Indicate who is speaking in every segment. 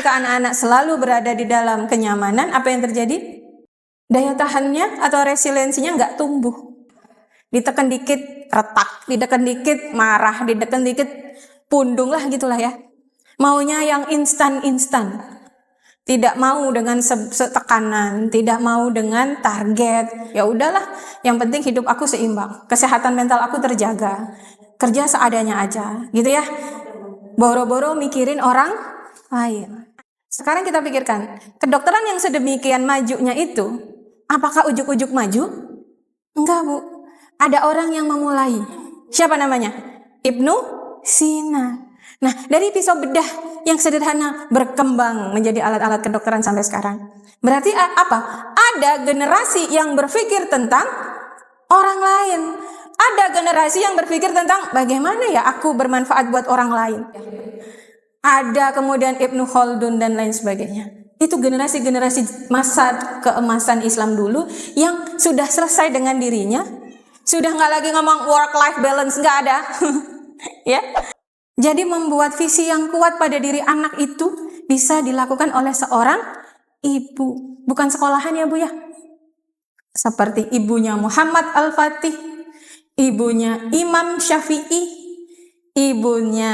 Speaker 1: ketika anak-anak selalu berada di dalam kenyamanan, apa yang terjadi? Daya tahannya atau resiliensinya nggak tumbuh. Ditekan dikit retak, ditekan dikit marah, ditekan dikit pundung lah gitulah ya. Maunya yang instan-instan. Tidak mau dengan tekanan, tidak mau dengan target. Ya udahlah, yang penting hidup aku seimbang, kesehatan mental aku terjaga, kerja seadanya aja, gitu ya. Boro-boro mikirin orang lain. Sekarang kita pikirkan, kedokteran yang sedemikian majunya itu, apakah ujuk-ujuk maju? Enggak, Bu. Ada orang yang memulai. Siapa namanya? Ibnu Sina. Nah, dari pisau bedah yang sederhana berkembang menjadi alat-alat kedokteran sampai sekarang. Berarti apa? Ada generasi yang berpikir tentang orang lain. Ada generasi yang berpikir tentang bagaimana ya aku bermanfaat buat orang lain. Ada kemudian Ibnu Khaldun dan lain sebagainya. Itu generasi-generasi masa keemasan Islam dulu yang sudah selesai dengan dirinya. Sudah nggak lagi ngomong work-life balance, nggak ada. Ya. Jadi membuat visi yang kuat pada diri anak itu bisa dilakukan oleh seorang ibu. Bukan sekolahan ya Bu ya. Seperti ibunya Muhammad Al-Fatih, ibunya Imam Syafi'i, ibunya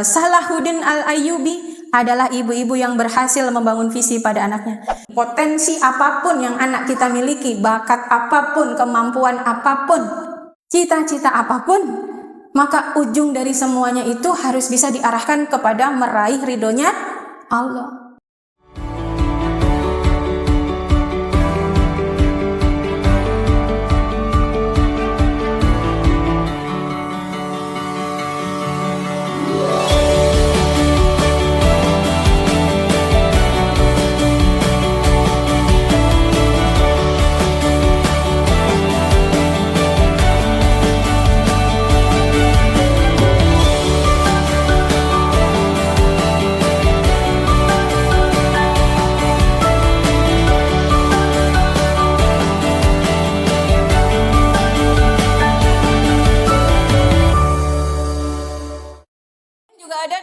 Speaker 1: Salahuddin Al-Ayyubi adalah ibu-ibu yang berhasil membangun visi pada anaknya. Potensi apapun yang anak kita miliki, bakat apapun, kemampuan apapun, cita-cita apapun, maka ujung dari semuanya itu harus bisa diarahkan kepada meraih ridhonya Allah.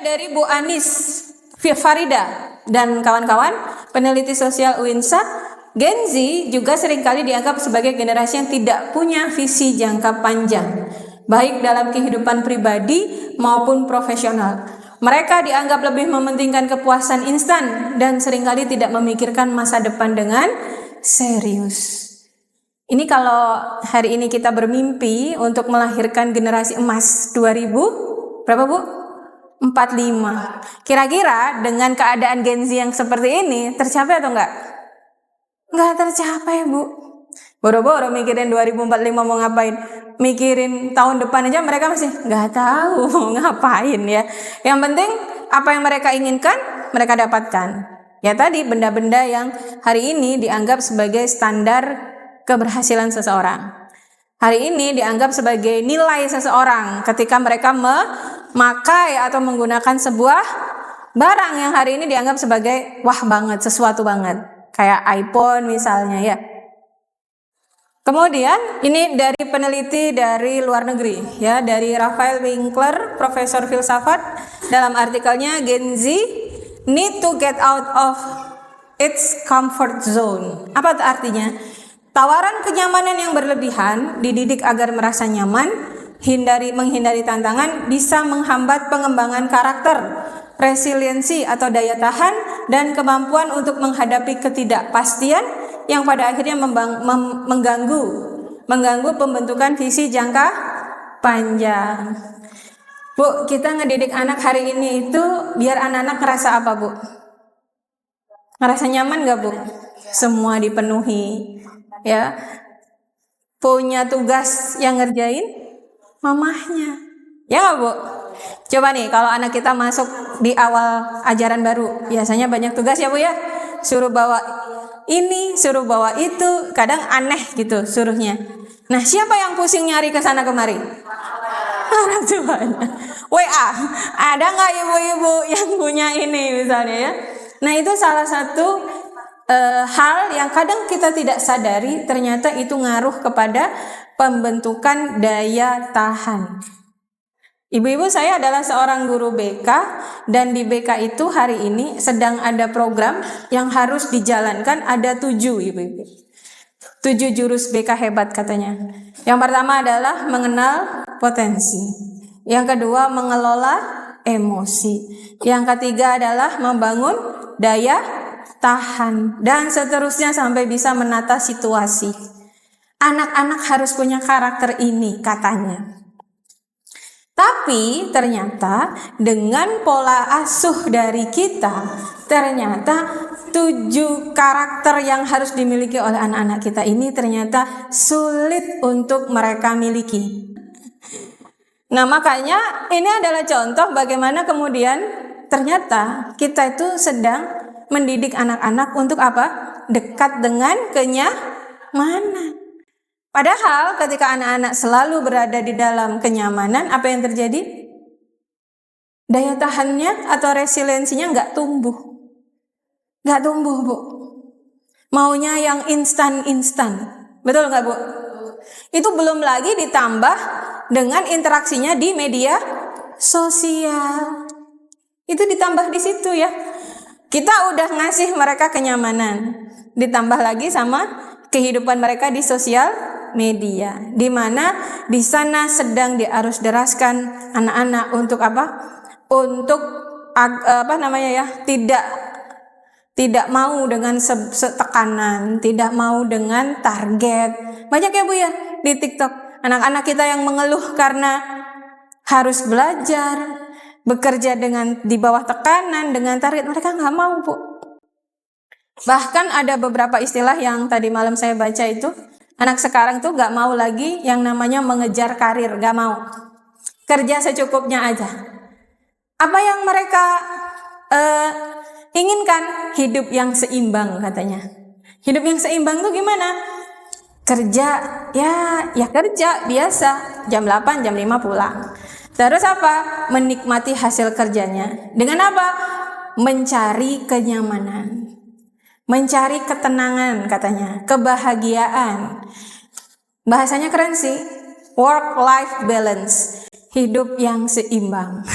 Speaker 1: Dari Bu Anis Farida dan kawan-kawan peneliti sosial UINSA, Gen Z juga seringkali dianggap sebagai generasi yang tidak punya visi jangka panjang, baik dalam kehidupan pribadi maupun profesional. Mereka dianggap lebih mementingkan kepuasan instan dan seringkali tidak memikirkan masa depan dengan serius. Ini kalau hari ini kita bermimpi untuk melahirkan generasi emas 2000, berapa Bu? 45. Kira-kira dengan keadaan Gen Z yang seperti ini tercapai atau enggak? Enggak tercapai, Bu. Boro-boro mikirin 2045 mau ngapain. Mikirin tahun depan aja mereka masih enggak tahu mau ngapain ya. Yang penting apa yang mereka inginkan, mereka dapatkan. Ya tadi benda-benda yang hari ini dianggap sebagai standar keberhasilan seseorang. Hari ini dianggap sebagai nilai seseorang ketika mereka memakai atau menggunakan sebuah barang yang hari ini dianggap sebagai wah banget, sesuatu banget. Kayak iPhone misalnya ya. Kemudian ini dari peneliti dari luar negeri ya, dari Raphael Winkler, Profesor Filsafat, dalam artikelnya Gen Z need to get out of its comfort zone. Apa artinya? Tawaran kenyamanan yang berlebihan, dididik agar merasa nyaman, menghindari tantangan, bisa menghambat pengembangan karakter, resiliensi atau daya tahan, dan kemampuan untuk menghadapi ketidakpastian yang pada akhirnya mengganggu pembentukan visi jangka panjang. Bu, kita ngedidik anak hari ini itu biar anak-anak ngerasa apa, Bu? Ngerasa nyaman gak, Bu? Semua dipenuhi. Ya, punya tugas yang ngerjain mamahnya, ya nggak Bu? Coba nih kalau anak kita masuk di awal ajaran baru, biasanya banyak tugas ya Bu ya, suruh bawa ini, suruh bawa itu, kadang aneh gitu suruhnya. Nah siapa yang pusing nyari ke sana kemari? Orang tuanya. WA, ada nggak ibu-ibu yang punya ini misalnya ya? Nah itu salah satu hal yang kadang kita tidak sadari ternyata itu ngaruh kepada pembentukan daya tahan. Ibu-ibu, saya adalah seorang guru BK dan di BK itu hari ini sedang ada program yang harus dijalankan, ada 7 ibu-ibu. 7 jurus BK hebat katanya. Yang pertama adalah mengenal potensi. Yang kedua mengelola emosi. Yang ketiga adalah membangun daya tahan. Dan seterusnya sampai bisa menata situasi. Anak-anak harus punya karakter ini katanya. Tapi ternyata dengan pola asuh dari kita, ternyata 7 karakter yang harus dimiliki oleh anak-anak kita ini ternyata sulit untuk mereka miliki. Nah, makanya ini adalah contoh bagaimana kemudian ternyata kita itu sedang mendidik anak-anak untuk apa? Dekat dengan kenyamanan. Padahal ketika anak-anak selalu berada di dalam kenyamanan, apa yang terjadi? Daya tahannya atau resiliensinya nggak tumbuh. Nggak tumbuh, Bu. Maunya yang instan-instan. Betul nggak, Bu? Itu belum lagi ditambah dengan interaksinya di media sosial. Itu ditambah di situ ya. Kita udah ngasih mereka kenyamanan. Ditambah lagi sama kehidupan mereka di sosial media, di mana di sana sedang diarus deraskan anak-anak untuk apa? Untuk tidak mau dengan tekanan, tidak mau dengan target. Banyak ya Bu ya di TikTok anak-anak kita yang mengeluh karena harus belajar, bekerja dengan di bawah tekanan, dengan target. Mereka nggak mau, Bu. Bahkan ada beberapa istilah yang tadi malam saya baca itu, anak sekarang tuh gak mau lagi yang namanya mengejar karir, gak mau. Kerja secukupnya aja. Apa yang mereka inginkan? Hidup yang seimbang katanya. Hidup yang seimbang tuh gimana? Kerja, ya kerja biasa, jam 8, jam 5 pulang. Terus apa? Menikmati hasil kerjanya. Dengan apa? Mencari kenyamanan. Mencari ketenangan katanya, kebahagiaan. Bahasanya keren sih, work-life balance, hidup yang seimbang.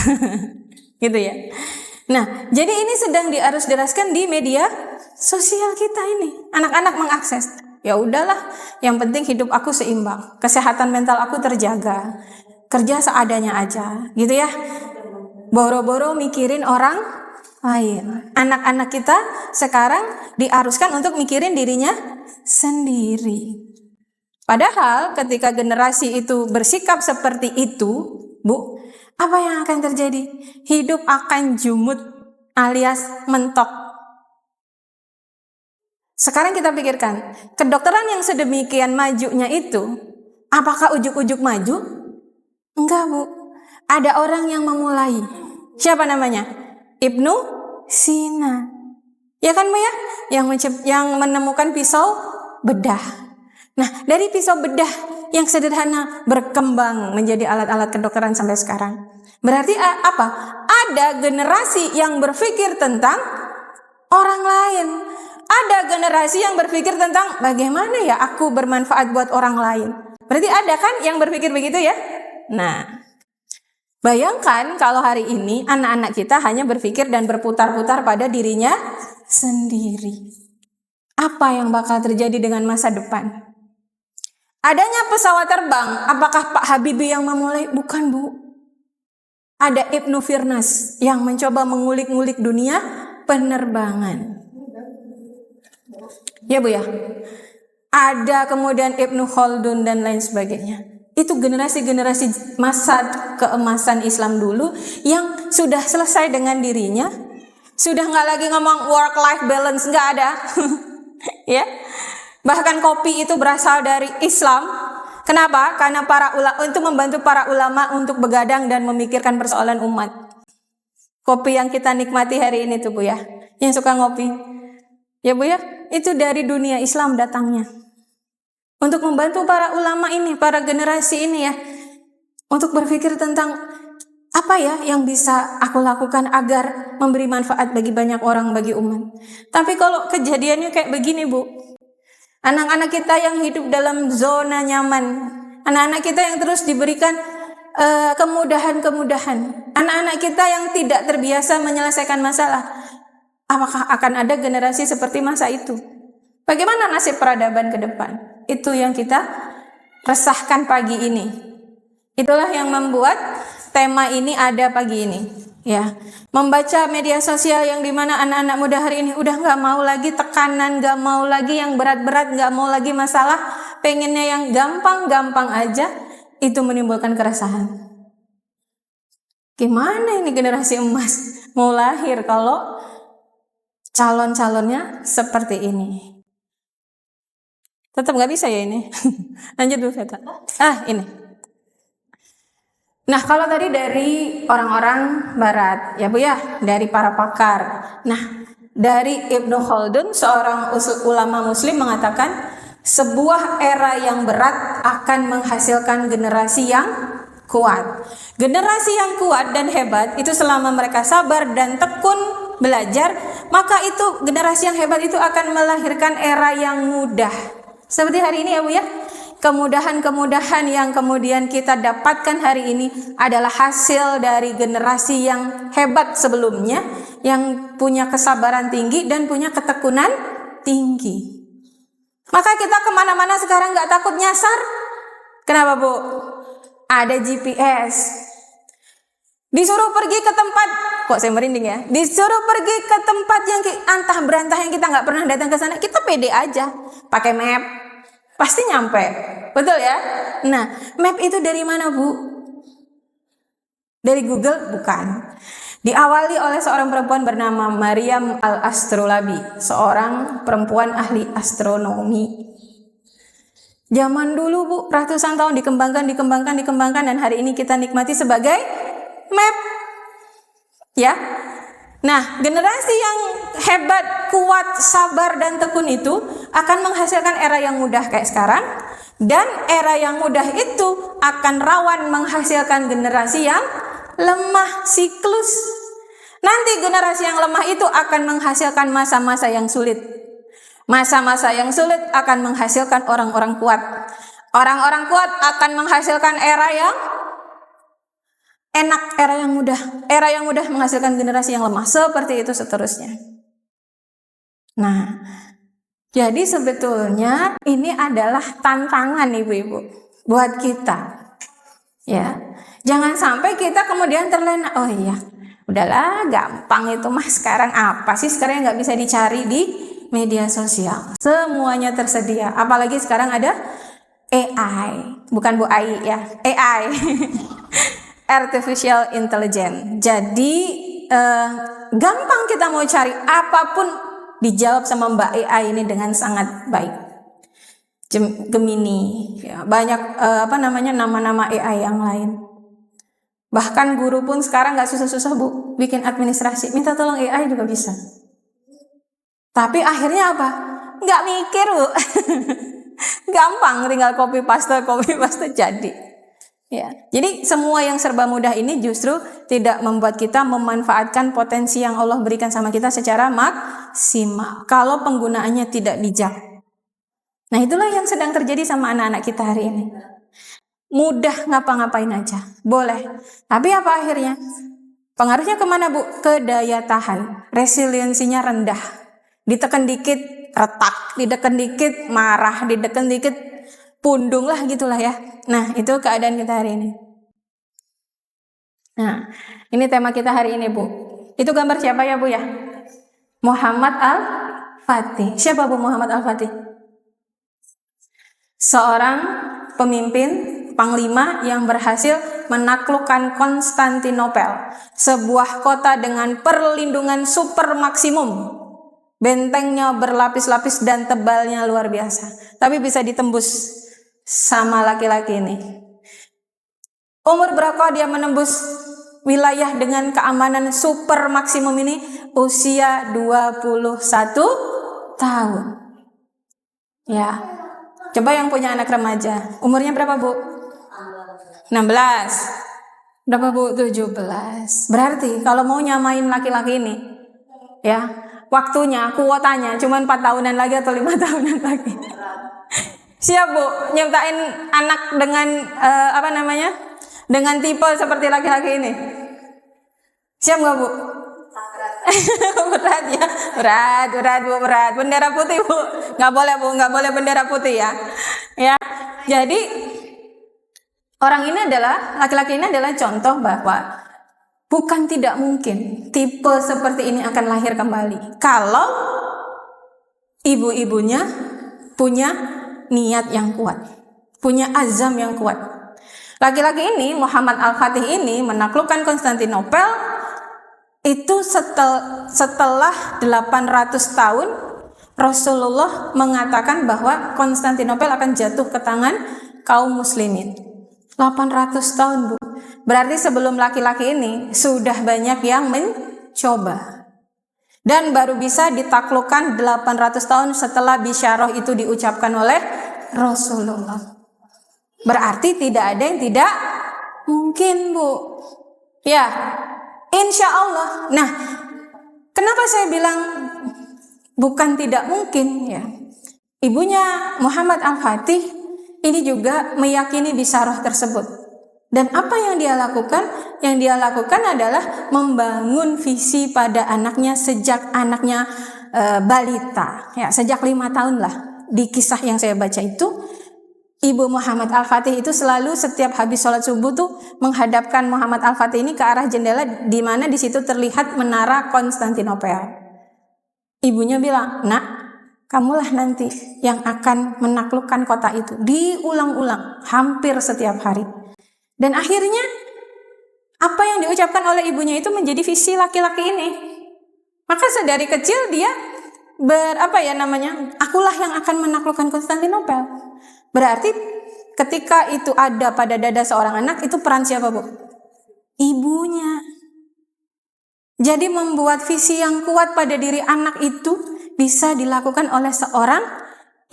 Speaker 1: Gitu ya. Nah, jadi ini sedang diarus deraskan di media sosial kita ini. Anak-anak mengakses. Ya udahlah, yang penting hidup aku seimbang, kesehatan mental aku terjaga, kerja seadanya aja, gitu ya. Boro-boro mikirin orang lain. Anak-anak kita sekarang diaruskan untuk mikirin dirinya sendiri. Padahal ketika generasi itu bersikap seperti itu, Bu, apa yang akan terjadi? Hidup akan jumut alias mentok. Sekarang kita pikirkan, kedokteran yang sedemikian majunya itu, apakah ujuk-ujuk maju? Enggak, Bu. Ada orang yang memulai. Siapa namanya? Ibnu Sina. Ya kan, Bu ya? Yang menemukan pisau bedah. Nah, dari pisau bedah yang sederhana berkembang menjadi alat-alat kedokteran sampai sekarang. Berarti apa? Ada generasi yang berpikir tentang orang lain. Ada generasi yang berpikir tentang bagaimana ya aku bermanfaat buat orang lain. Berarti ada kan yang berpikir begitu ya? Nah, bayangkan kalau hari ini anak-anak kita hanya berpikir dan berputar-putar pada dirinya sendiri. Apa yang bakal terjadi dengan masa depan? Adanya pesawat terbang, apakah Pak Habibie yang memulai? Bukan, Bu. Ada Ibnu Firnas yang mencoba mengulik-ngulik dunia penerbangan. Ya, Bu ya. Ada kemudian Ibnu Khaldun dan lain sebagainya. Itu generasi-generasi masa keemasan Islam dulu yang sudah selesai dengan dirinya, sudah nggak lagi ngomong work-life balance, nggak ada. Ya, bahkan kopi itu berasal dari Islam. Kenapa? Karena untuk membantu para ulama untuk begadang dan memikirkan persoalan umat. Kopi yang kita nikmati hari ini tuh, Bu ya, yang suka ngopi, ya Bu ya, itu dari dunia Islam datangnya. Untuk membantu para ulama ini, para generasi ini ya, untuk berpikir tentang apa ya yang bisa aku lakukan agar memberi manfaat bagi banyak orang, bagi umat. Tapi kalau kejadiannya kayak begini, Bu, anak-anak kita yang hidup dalam zona nyaman, anak-anak kita yang terus diberikan kemudahan-kemudahan. Anak-anak kita yang tidak terbiasa menyelesaikan masalah, apakah akan ada generasi seperti masa itu? Bagaimana nasib peradaban ke depan? Itu yang kita resahkan pagi ini. Itulah yang membuat tema ini ada pagi ini. Ya, membaca media sosial yang dimana anak-anak muda hari ini udah nggak mau lagi tekanan, nggak mau lagi yang berat-berat, nggak mau lagi masalah, pengennya yang gampang-gampang aja. Itu menimbulkan keresahan. Gimana ini generasi emas mau lahir kalau calon-calonnya seperti ini? Tetap nggak bisa ya ini. Lanjut dulu Feta. Ini. Nah, kalau tadi dari orang-orang Barat, ya Bu ya, dari para pakar. Nah, dari Ibnu Khaldun, seorang ulama Muslim mengatakan, sebuah era yang berat akan menghasilkan generasi yang kuat. Generasi yang kuat dan hebat itu selama mereka sabar dan tekun belajar, maka itu generasi yang hebat itu akan melahirkan era yang mudah. Seperti hari ini ya Bu ya. Kemudahan-kemudahan yang kemudian kita dapatkan hari ini adalah hasil dari generasi yang hebat sebelumnya, yang punya kesabaran tinggi dan punya ketekunan tinggi. Maka kita kemana-mana sekarang gak takut nyasar. Kenapa Bu? Ada GPS. Disuruh pergi ke tempat, kok saya merinding ya? Disuruh pergi ke tempat yang antah berantah yang kita gak pernah datang ke sana, kita pede aja, pakai map, pasti nyampe. Betul ya? Nah, map itu dari mana Bu? Dari Google? Bukan. Diawali oleh seorang perempuan bernama Maryam al-Astrolabi, seorang perempuan ahli astronomi. Zaman dulu Bu, ratusan tahun dikembangkan, dan hari ini kita nikmati sebagai map. Ya. Nah, generasi yang hebat, kuat, sabar, dan tekun itu akan menghasilkan era yang mudah kayak sekarang, dan era yang mudah itu akan rawan menghasilkan generasi yang lemah, siklus. Nanti generasi yang lemah itu akan menghasilkan masa-masa yang sulit. Masa-masa yang sulit akan menghasilkan orang-orang kuat. Orang-orang kuat akan menghasilkan era yang enak, era yang mudah. Era yang mudah menghasilkan generasi yang lemah. Seperti itu seterusnya. Nah, jadi sebetulnya ini adalah tantangan ibu-ibu buat kita. Ya. Jangan sampai kita kemudian terlena, oh iya, udahlah gampang itu mah, sekarang apa sih sekarang yang nggak bisa dicari di media sosial, semuanya tersedia. Apalagi sekarang ada AI, bukan Bu Ai ya, AI, Artificial Intelligence. Jadi gampang kita mau cari apapun dijawab sama Mbak AI ini dengan sangat baik. Gemini, ya, banyak nama-nama AI yang lain. Bahkan guru pun sekarang nggak susah-susah Bu bikin administrasi, minta tolong AI juga bisa. Tapi akhirnya apa? Nggak mikir Bu. Gampang, tinggal copy paste jadi. Ya, jadi semua yang serba mudah ini justru tidak membuat kita memanfaatkan potensi yang Allah berikan sama kita secara maksimal kalau penggunaannya tidak bijak. Nah, itulah yang sedang terjadi sama anak-anak kita hari ini. Mudah ngapa-ngapain aja, boleh. Tapi apa akhirnya? Pengaruhnya kemana Bu? Ke daya tahan, resiliensinya rendah. Ditekan dikit retak, ditekan dikit marah, ditekan dikit pundung lah gitulah ya. Nah, itu keadaan kita hari ini. Nah, ini tema kita hari ini Bu. Itu gambar siapa ya Bu ya? Muhammad Al-Fatih. Siapa Bu Muhammad Al-Fatih? Seorang pemimpin panglima yang berhasil menaklukkan Konstantinopel, sebuah kota dengan perlindungan super maksimum. Bentengnya berlapis-lapis dan tebalnya luar biasa, tapi bisa ditembus sama laki-laki ini. Umur berapa dia menembus wilayah dengan keamanan super maksimum ini? Usia 21 tahun. Ya. Coba yang punya anak remaja, umurnya berapa Bu? 16. Berapa Bu? 17. Berarti kalau mau nyamain laki-laki ini, ya, waktunya, kuotanya cuma 4 tahunan lagi atau 5 tahunan lagi. Siap Bu, nyiptain anak dengan dengan tipe seperti laki-laki ini? Siap nggak Bu? Berat ya, berat Bu, berat. Bendera putih Bu, nggak boleh Bu, nggak boleh bendera putih ya. Ya, jadi orang ini adalah, laki-laki ini adalah contoh bahwa bukan tidak mungkin tipe seperti ini akan lahir kembali kalau ibu-ibunya punya niat yang kuat, punya azam yang kuat. Laki-laki ini, Muhammad Al-Fatih ini menaklukkan Konstantinopel itu setelah 800 tahun Rasulullah mengatakan bahwa Konstantinopel akan jatuh ke tangan kaum muslimin. 800 tahun Bu. Berarti sebelum laki-laki ini sudah banyak yang mencoba. Dan baru bisa ditaklukkan 800 tahun setelah bisyarah itu diucapkan oleh Rasulullah. Berarti tidak ada yang tidak mungkin Bu. Ya, insya Allah. Nah, kenapa saya bilang bukan tidak mungkin ya? Ibunya Muhammad Al-Fatih ini juga meyakini bisyarah tersebut. Dan apa yang dia lakukan? Yang dia lakukan adalah membangun visi pada anaknya sejak anaknya balita, ya sejak 5 tahun lah. Di kisah yang saya baca itu, Ibu Muhammad Al-Fatih itu selalu setiap habis sholat subuh tuh menghadapkan Muhammad Al-Fatih ini ke arah jendela di mana di situ terlihat menara Konstantinopel. Ibunya bilang, "Nak, kamulah nanti yang akan menaklukkan kota itu." Diulang-ulang hampir setiap hari. Dan akhirnya apa yang diucapkan oleh ibunya itu menjadi visi laki-laki ini. Maka sedari kecil dia akulah yang akan menaklukkan Konstantinopel. Berarti ketika itu ada pada dada seorang anak, itu peran siapa Bu? Ibunya. Jadi membuat visi yang kuat pada diri anak itu bisa dilakukan oleh seorang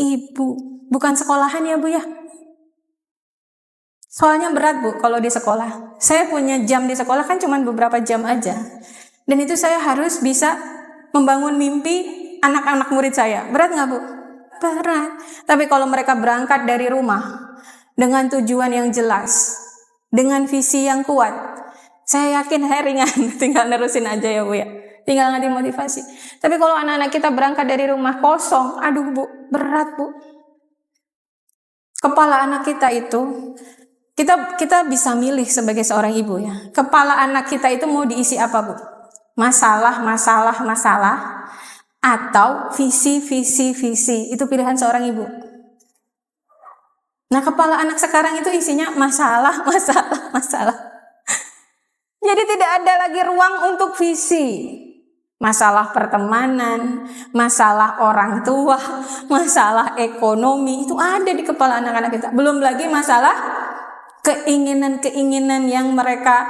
Speaker 1: ibu. Bukan sekolahan ya Bu ya. Soalnya berat Bu kalau di sekolah. Saya punya jam di sekolah kan cuma beberapa jam aja. Dan itu saya harus bisa membangun mimpi anak-anak murid saya. Berat nggak Bu? Berat. Tapi kalau mereka berangkat dari rumah dengan tujuan yang jelas, dengan visi yang kuat, saya yakin ringan. Tinggal nerusin aja ya Bu ya. Tinggal ngasih motivasi. Tapi kalau anak-anak kita berangkat dari rumah kosong, aduh Bu, berat Bu. Kepala anak kita itu, kita bisa milih sebagai seorang ibu ya. Kepala anak kita itu mau diisi apa Bu? Masalah, atau visi. Itu pilihan seorang ibu. Nah, kepala anak sekarang itu isinya masalah. Jadi tidak ada lagi ruang untuk visi. Masalah pertemanan, masalah orang tua, masalah ekonomi, itu ada di kepala anak-anak kita. Belum lagi masalah keinginan yang mereka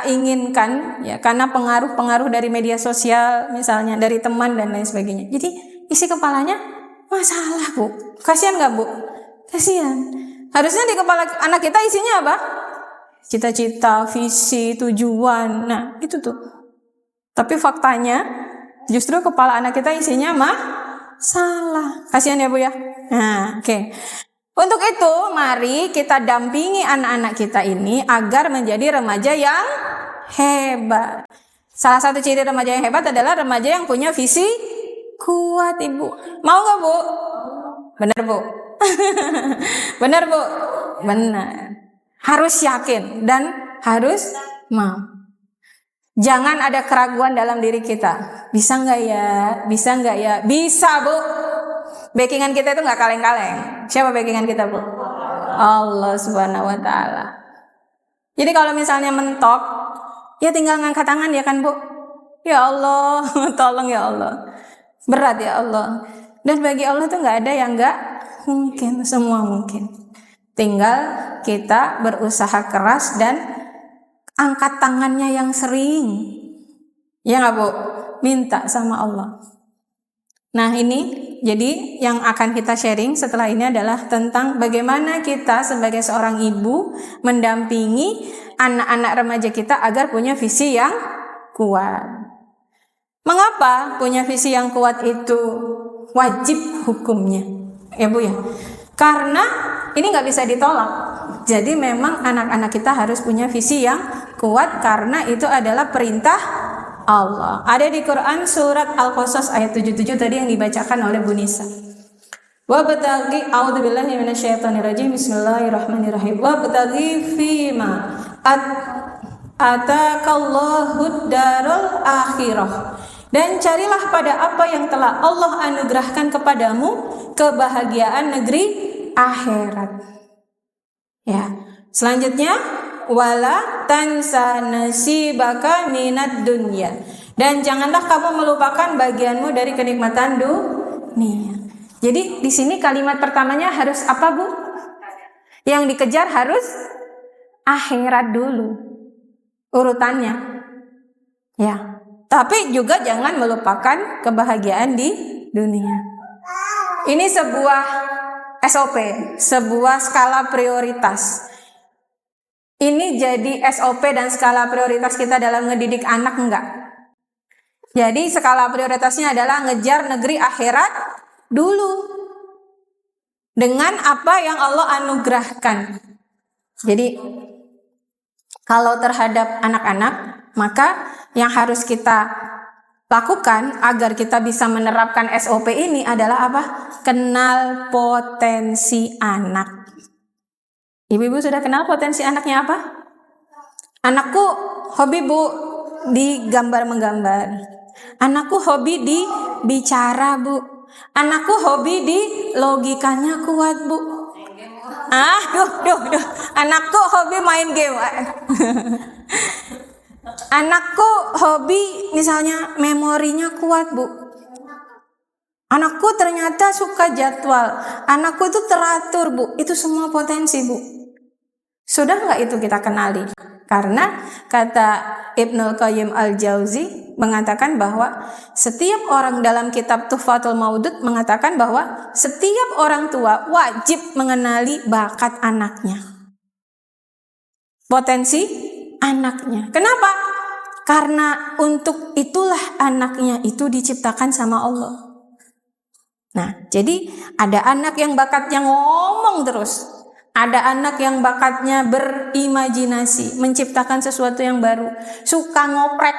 Speaker 1: inginkan ya, karena pengaruh dari media sosial misalnya, dari teman dan lain sebagainya. Jadi isi kepalanya masalah Bu. Kasihan nggak Bu? Kasihan. Harusnya di kepala anak kita isinya apa? Cita-cita, visi, tujuan. Nah itu tuh. Tapi faktanya justru kepala anak kita isinya masalah. Kasihan ya Bu ya. Nah oke. Untuk itu, mari kita dampingi anak-anak kita ini agar menjadi remaja yang hebat. Salah satu ciri remaja yang hebat adalah remaja yang punya visi kuat, Ibu. Mau gak Bu? Benar Bu? Benar Bu? Benar. Harus yakin dan harus mau. Jangan ada keraguan dalam diri kita. Bisa nggak ya? Bisa nggak ya? Bisa Bu. Backingan kita itu nggak kaleng-kaleng. Siapa backingan kita Bu? Allah Subhanahu Wa Taala. Jadi kalau misalnya mentok, ya tinggal ngangkat tangan ya kan Bu? Ya Allah, tolong ya Allah. Berat ya Allah. Dan bagi Allah tuh nggak ada yang nggak mungkin, semua mungkin. Tinggal kita berusaha keras dan angkat tangannya yang sering. Ya nggak Bu? Minta sama Allah. Nah ini jadi yang akan kita sharing setelah ini adalah tentang bagaimana kita sebagai seorang ibu mendampingi anak-anak remaja kita agar punya visi yang kuat. Mengapa punya visi yang kuat itu wajib hukumnya? Ya Bu ya. Karena ini nggak bisa ditolak. Jadi memang anak-anak kita harus punya visi yang kuat karena itu adalah perintah Allah. Ada di Quran surat Al-Qasas ayat 77 tadi yang dibacakan oleh Bu Nisa. Wabtaghi a'udzubillahi minasyaitonirrajim. Bismillahirrahmanirrahim. Wabtaghi fima atakallahu darul akhirah. Dan carilah pada apa yang telah Allah anugerahkan kepadamu kebahagiaan negeri akhirat. Ya. Selanjutnya wala tansa nasibaka minad dunya. Dan janganlah kamu melupakan bagianmu dari kenikmatan dunia. Jadi di sini kalimat pertamanya harus apa, Bu? Yang dikejar harus akhirat dulu. Urutannya. Ya. Tapi juga jangan melupakan kebahagiaan di dunia. Ini sebuah SOP, sebuah skala prioritas. Ini jadi SOP dan skala prioritas kita dalam ngedidik anak enggak? Jadi skala prioritasnya adalah ngejar negeri akhirat dulu. Dengan apa yang Allah anugerahkan. Jadi kalau terhadap anak-anak, maka yang harus kita lakukan agar kita bisa menerapkan SOP ini adalah apa? Kenal potensi anak. Ibu-ibu sudah kenal potensi anaknya apa? Anakku hobi, Bu, di gambar-menggambar. Anakku hobi di bicara, Bu. Anakku hobi di logikanya kuat, Bu. Duh. Anakku hobi main game. Anakku hobi misalnya memorinya kuat, Bu. Anakku ternyata suka jadwal. Anakku itu teratur, Bu. Itu semua potensi, Bu. Sudah nggak itu kita kenali? Karena kata Ibnul Qayyim Al-Jauzi mengatakan bahwa setiap orang dalam kitab Tuhfatul Maudud mengatakan bahwa setiap orang tua wajib mengenali bakat anaknya. Potensi anaknya. Kenapa? Karena untuk itulah anaknya itu diciptakan sama Allah. Nah, jadi ada anak yang bakatnya ngomong terus. Ada anak yang bakatnya berimajinasi, menciptakan sesuatu yang baru, suka ngoprek.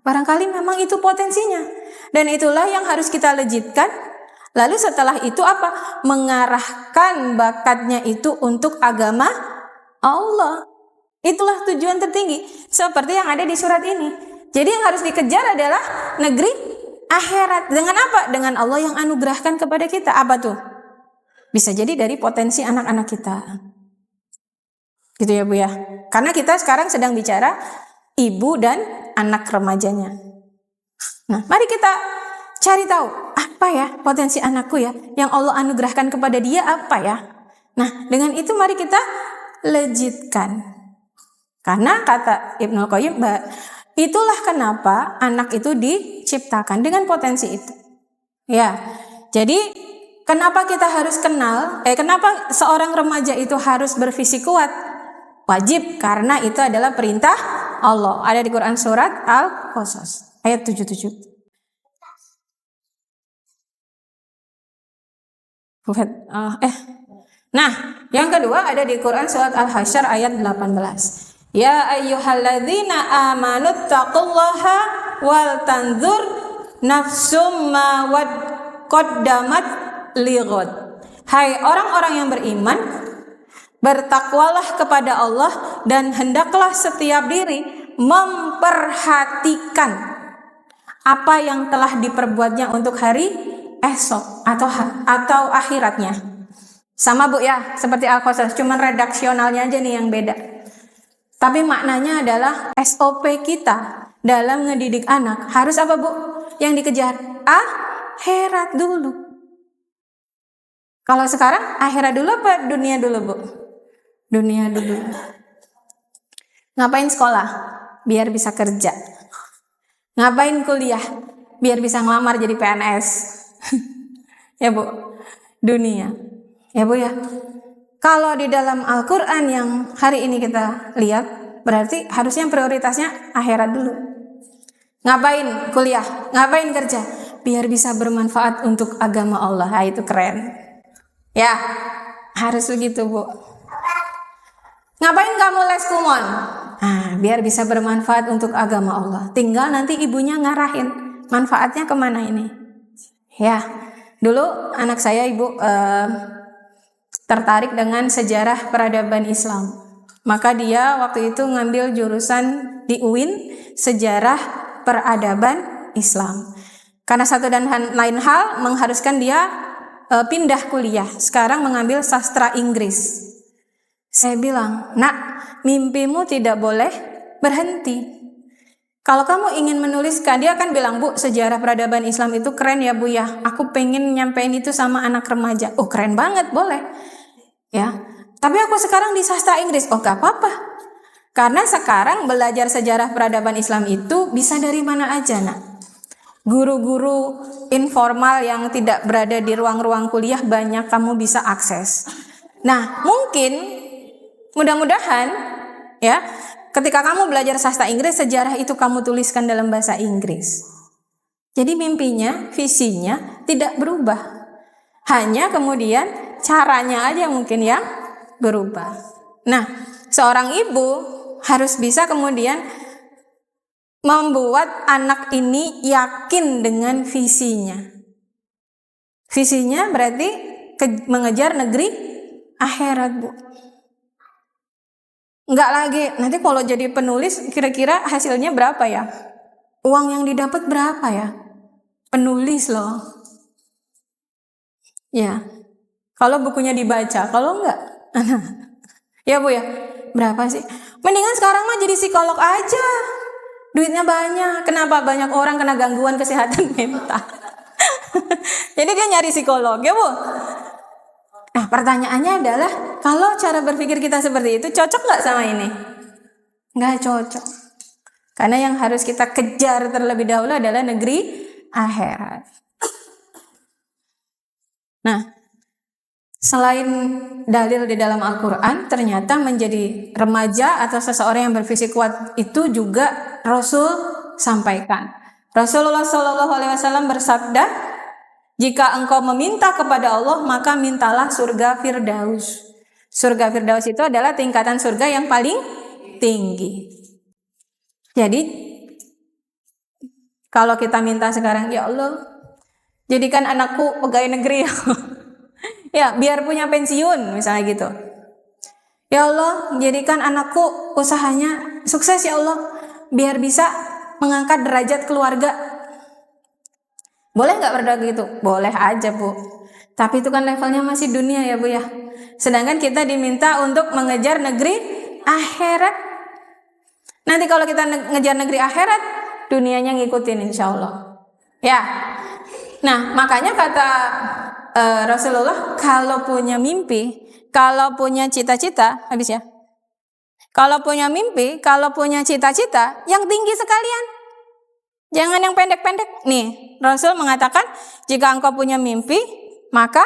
Speaker 1: Barangkali memang itu potensinya. Dan itulah yang harus kita lejitkan. Lalu setelah itu apa? Mengarahkan bakatnya itu untuk agama Allah. Itulah tujuan tertinggi. Seperti yang ada di surat ini. Jadi yang harus dikejar adalah negeri akhirat. Dengan apa? Dengan Allah yang anugerahkan kepada kita. Apa tuh? Bisa jadi dari potensi anak-anak kita. Gitu ya, Bu ya. Karena kita sekarang sedang bicara ibu dan anak remajanya. Nah, mari kita cari tahu apa ya potensi anakku ya, yang Allah anugerahkan kepada dia apa ya. Nah, dengan itu mari kita lejitkan. Karena kata Ibnul Qayyim, itulah kenapa anak itu diciptakan dengan potensi itu. Ya, jadi kenapa kita harus kenal? Kenapa seorang remaja itu harus bervisi kuat? Wajib, karena itu adalah perintah Allah. Ada di Quran surat Al-Qasas ayat 77. Nah, yang kedua ada di Quran surat Al-Hasyr ayat 18. Ya ayyuhalladzina amanu taqullaha wal tanzur nafsum ma qaddamat lighad. Hai orang-orang yang beriman, bertakwalah kepada Allah dan hendaklah setiap diri memperhatikan apa yang telah diperbuatnya untuk hari esok atau akhiratnya. Sama, Bu ya, seperti Al-Qasas, cuman redaksionalnya aja nih yang beda. Tapi maknanya adalah SOP kita dalam ngedidik anak harus apa, Bu? Yang dikejar akhirat dulu. Kalau sekarang akhirat dulu apa dunia dulu, Bu? Dunia dulu. Ngapain sekolah? Biar bisa kerja. Ngapain kuliah? Biar bisa ngelamar jadi PNS. Ya, Bu. Dunia. Ya, Bu ya. Kalau di dalam Al-Quran yang hari ini kita lihat, berarti harusnya prioritasnya akhirat dulu. Ngapain kuliah? Ngapain kerja? Biar bisa bermanfaat untuk agama Allah. Itu keren. Ya, Harus begitu, Bu. Ngapain kamu les kumon? Biar bisa bermanfaat untuk agama Allah. Tinggal nanti ibunya ngarahin manfaatnya kemana ini. Ya, dulu anak saya ibu tertarik dengan sejarah peradaban Islam. Maka dia waktu itu ngambil jurusan di UIN, sejarah peradaban Islam. Karena satu dan lain hal mengharuskan dia pindah kuliah. Sekarang mengambil sastra Inggris. Saya bilang, nak, mimpimu tidak boleh berhenti. Kalau kamu ingin menuliskan, dia akan bilang, Bu, sejarah peradaban Islam itu keren ya Bu ya. Aku pengen nyampein itu sama anak remaja. Oh, keren banget, boleh. Ya, tapi aku sekarang di sastra Inggris. Oh, gak apa-apa. Karena sekarang belajar sejarah peradaban Islam itu bisa dari mana aja, nak. Guru-guru informal yang tidak berada di ruang-ruang kuliah banyak kamu bisa akses. Nah, mungkin mudah-mudahan ya, ketika kamu belajar sastra Inggris, sejarah itu kamu tuliskan dalam bahasa Inggris. Jadi mimpinya, visinya tidak berubah. Hanya kemudian caranya aja mungkin yang berubah. Nah, seorang ibu harus bisa kemudian membuat anak ini yakin dengan visinya. Visinya berarti mengejar negeri akhirat, Bu. Enggak lagi, nanti kalau jadi penulis kira-kira hasilnya berapa ya? Uang yang didapat berapa ya? Penulis loh. Ya, kalau bukunya dibaca, kalau enggak, ya Bu ya, berapa sih? Mendingan sekarang mah jadi psikolog aja. Duitnya banyak. Kenapa? Banyak orang kena gangguan kesehatan mental. Jadi dia nyari psikolog, ya Bu? Nah, pertanyaannya adalah, kalau cara berpikir kita seperti itu, cocok nggak sama ini? Nggak cocok. Karena yang harus kita kejar terlebih dahulu adalah negeri akhirat. Nah, selain dalil di dalam Al-Quran, ternyata menjadi remaja atau seseorang yang berfisik kuat itu juga Rasul sampaikan. Rasulullah SAW bersabda, jika engkau meminta kepada Allah, maka mintalah surga Firdaus. Surga Firdaus itu adalah tingkatan surga yang paling tinggi. Jadi, kalau kita minta sekarang, ya Allah, jadikan anakku pegawai negeri. Ya, biar punya pensiun, misalnya gitu. Ya Allah, jadikan anakku usahanya sukses ya Allah, biar bisa mengangkat derajat keluarga. Boleh nggak berdoa gitu? Boleh aja Bu. Tapi itu kan levelnya masih dunia ya Bu ya. Sedangkan kita diminta untuk mengejar negeri akhirat. Nanti kalau kita ngejar negeri akhirat, dunianya ngikutin insya Allah. Ya. Nah, makanya kata Rasulullah, kalau punya mimpi, kalau punya cita-cita, habis ya. Kalau punya mimpi, kalau punya cita-cita, yang tinggi sekalian. Jangan yang pendek-pendek. Nih, Rasul mengatakan, jika engkau punya mimpi, maka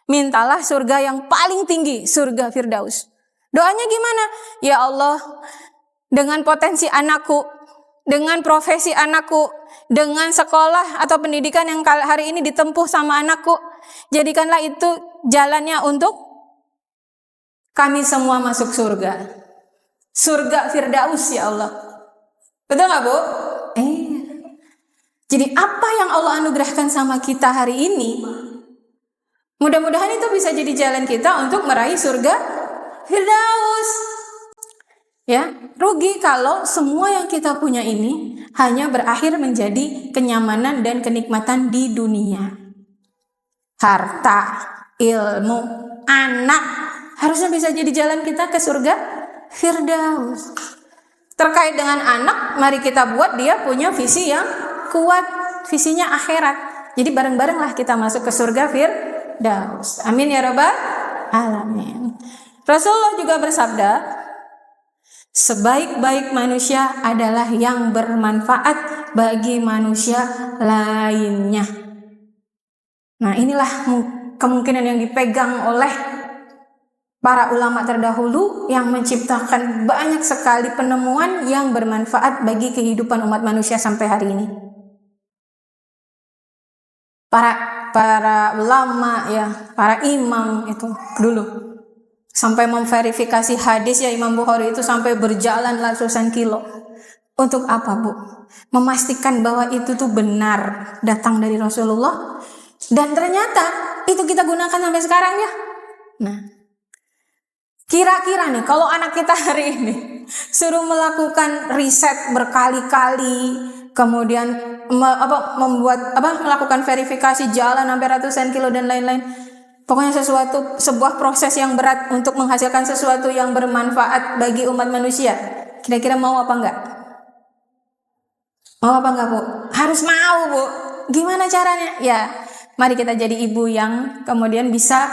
Speaker 1: mintalah surga yang paling tinggi, surga Firdaus. Doanya gimana? Ya Allah, dengan potensi anakku, dengan profesi anakku, dengan sekolah atau pendidikan yang hari ini ditempuh sama anakku, jadikanlah itu jalannya untuk kami semua masuk surga. Surga Firdaus ya Allah. Betul gak Bu? Jadi apa yang Allah anugerahkan sama kita hari ini, mudah-mudahan itu bisa jadi jalan kita untuk meraih surga Firdaus. Ya, rugi kalau semua yang kita punya ini hanya berakhir menjadi kenyamanan dan kenikmatan di dunia. Harta, ilmu, anak harusnya bisa jadi jalan kita ke surga Firdaus. Terkait dengan anak, mari kita buat dia punya visi yang kuat, visinya akhirat. Jadi bareng-barenglah kita masuk ke surga Firdaus. Amin ya rabbal alamin. Rasulullah juga bersabda, sebaik-baik manusia adalah yang bermanfaat bagi manusia lainnya. Nah, inilah kemungkinan yang dipegang oleh para ulama terdahulu yang menciptakan banyak sekali penemuan yang bermanfaat bagi kehidupan umat manusia sampai hari ini. Para para ulama ya, para imam itu dulu sampai memverifikasi hadis ya. Imam Bukhari itu sampai berjalan ratusan kilo. Untuk apa, Bu? Memastikan bahwa itu tuh benar datang dari Rasulullah, dan ternyata itu kita gunakan sampai sekarang ya. Nah, kira-kira nih kalau anak kita hari ini suruh melakukan riset berkali-kali, kemudian melakukan verifikasi jalan sampai ratusan kilo dan lain-lain. Pokoknya sebuah proses yang berat untuk menghasilkan sesuatu yang bermanfaat bagi umat manusia. Kira-kira mau apa enggak? Mau apa enggak, Bu? Harus mau, Bu. Gimana caranya? Ya, mari kita jadi ibu yang kemudian bisa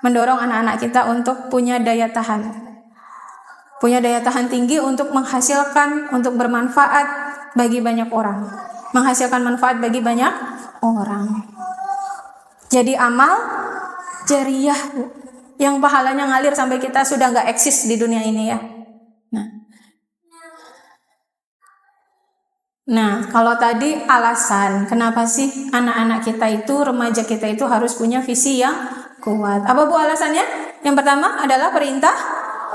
Speaker 1: mendorong anak-anak kita untuk punya daya tahan. Punya daya tahan tinggi untuk menghasilkan, untuk bermanfaat bagi banyak orang. Menghasilkan manfaat bagi banyak orang. Jadi amal jariah, Bu, yang pahalanya ngalir sampai kita sudah nggak eksis di dunia ini ya. Nah, kalau tadi alasan kenapa sih anak-anak kita itu, remaja kita itu harus punya visi yang kuat. Apa, Bu, alasannya? Yang pertama adalah perintah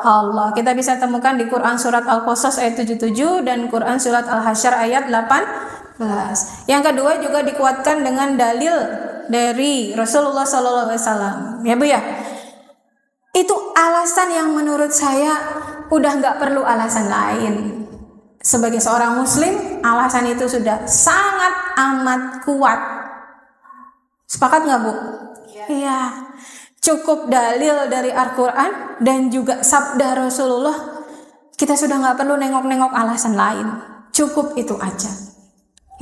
Speaker 1: Allah. Kita bisa temukan di Quran surat Al-Qasas ayat 77 dan Quran surat Al-Hasyr ayat 18. Yang kedua juga dikuatkan dengan dalil dari Rasulullah SAW. Ya, Bu ya. Itu alasan yang menurut saya udah nggak perlu alasan lain. Sebagai seorang muslim, alasan itu sudah sangat amat kuat. Sepakat nggak, Bu? Iya. Cukup dalil dari Al-Quran dan juga sabda Rasulullah. Kita sudah nggak perlu nengok-nengok alasan lain. Cukup itu aja.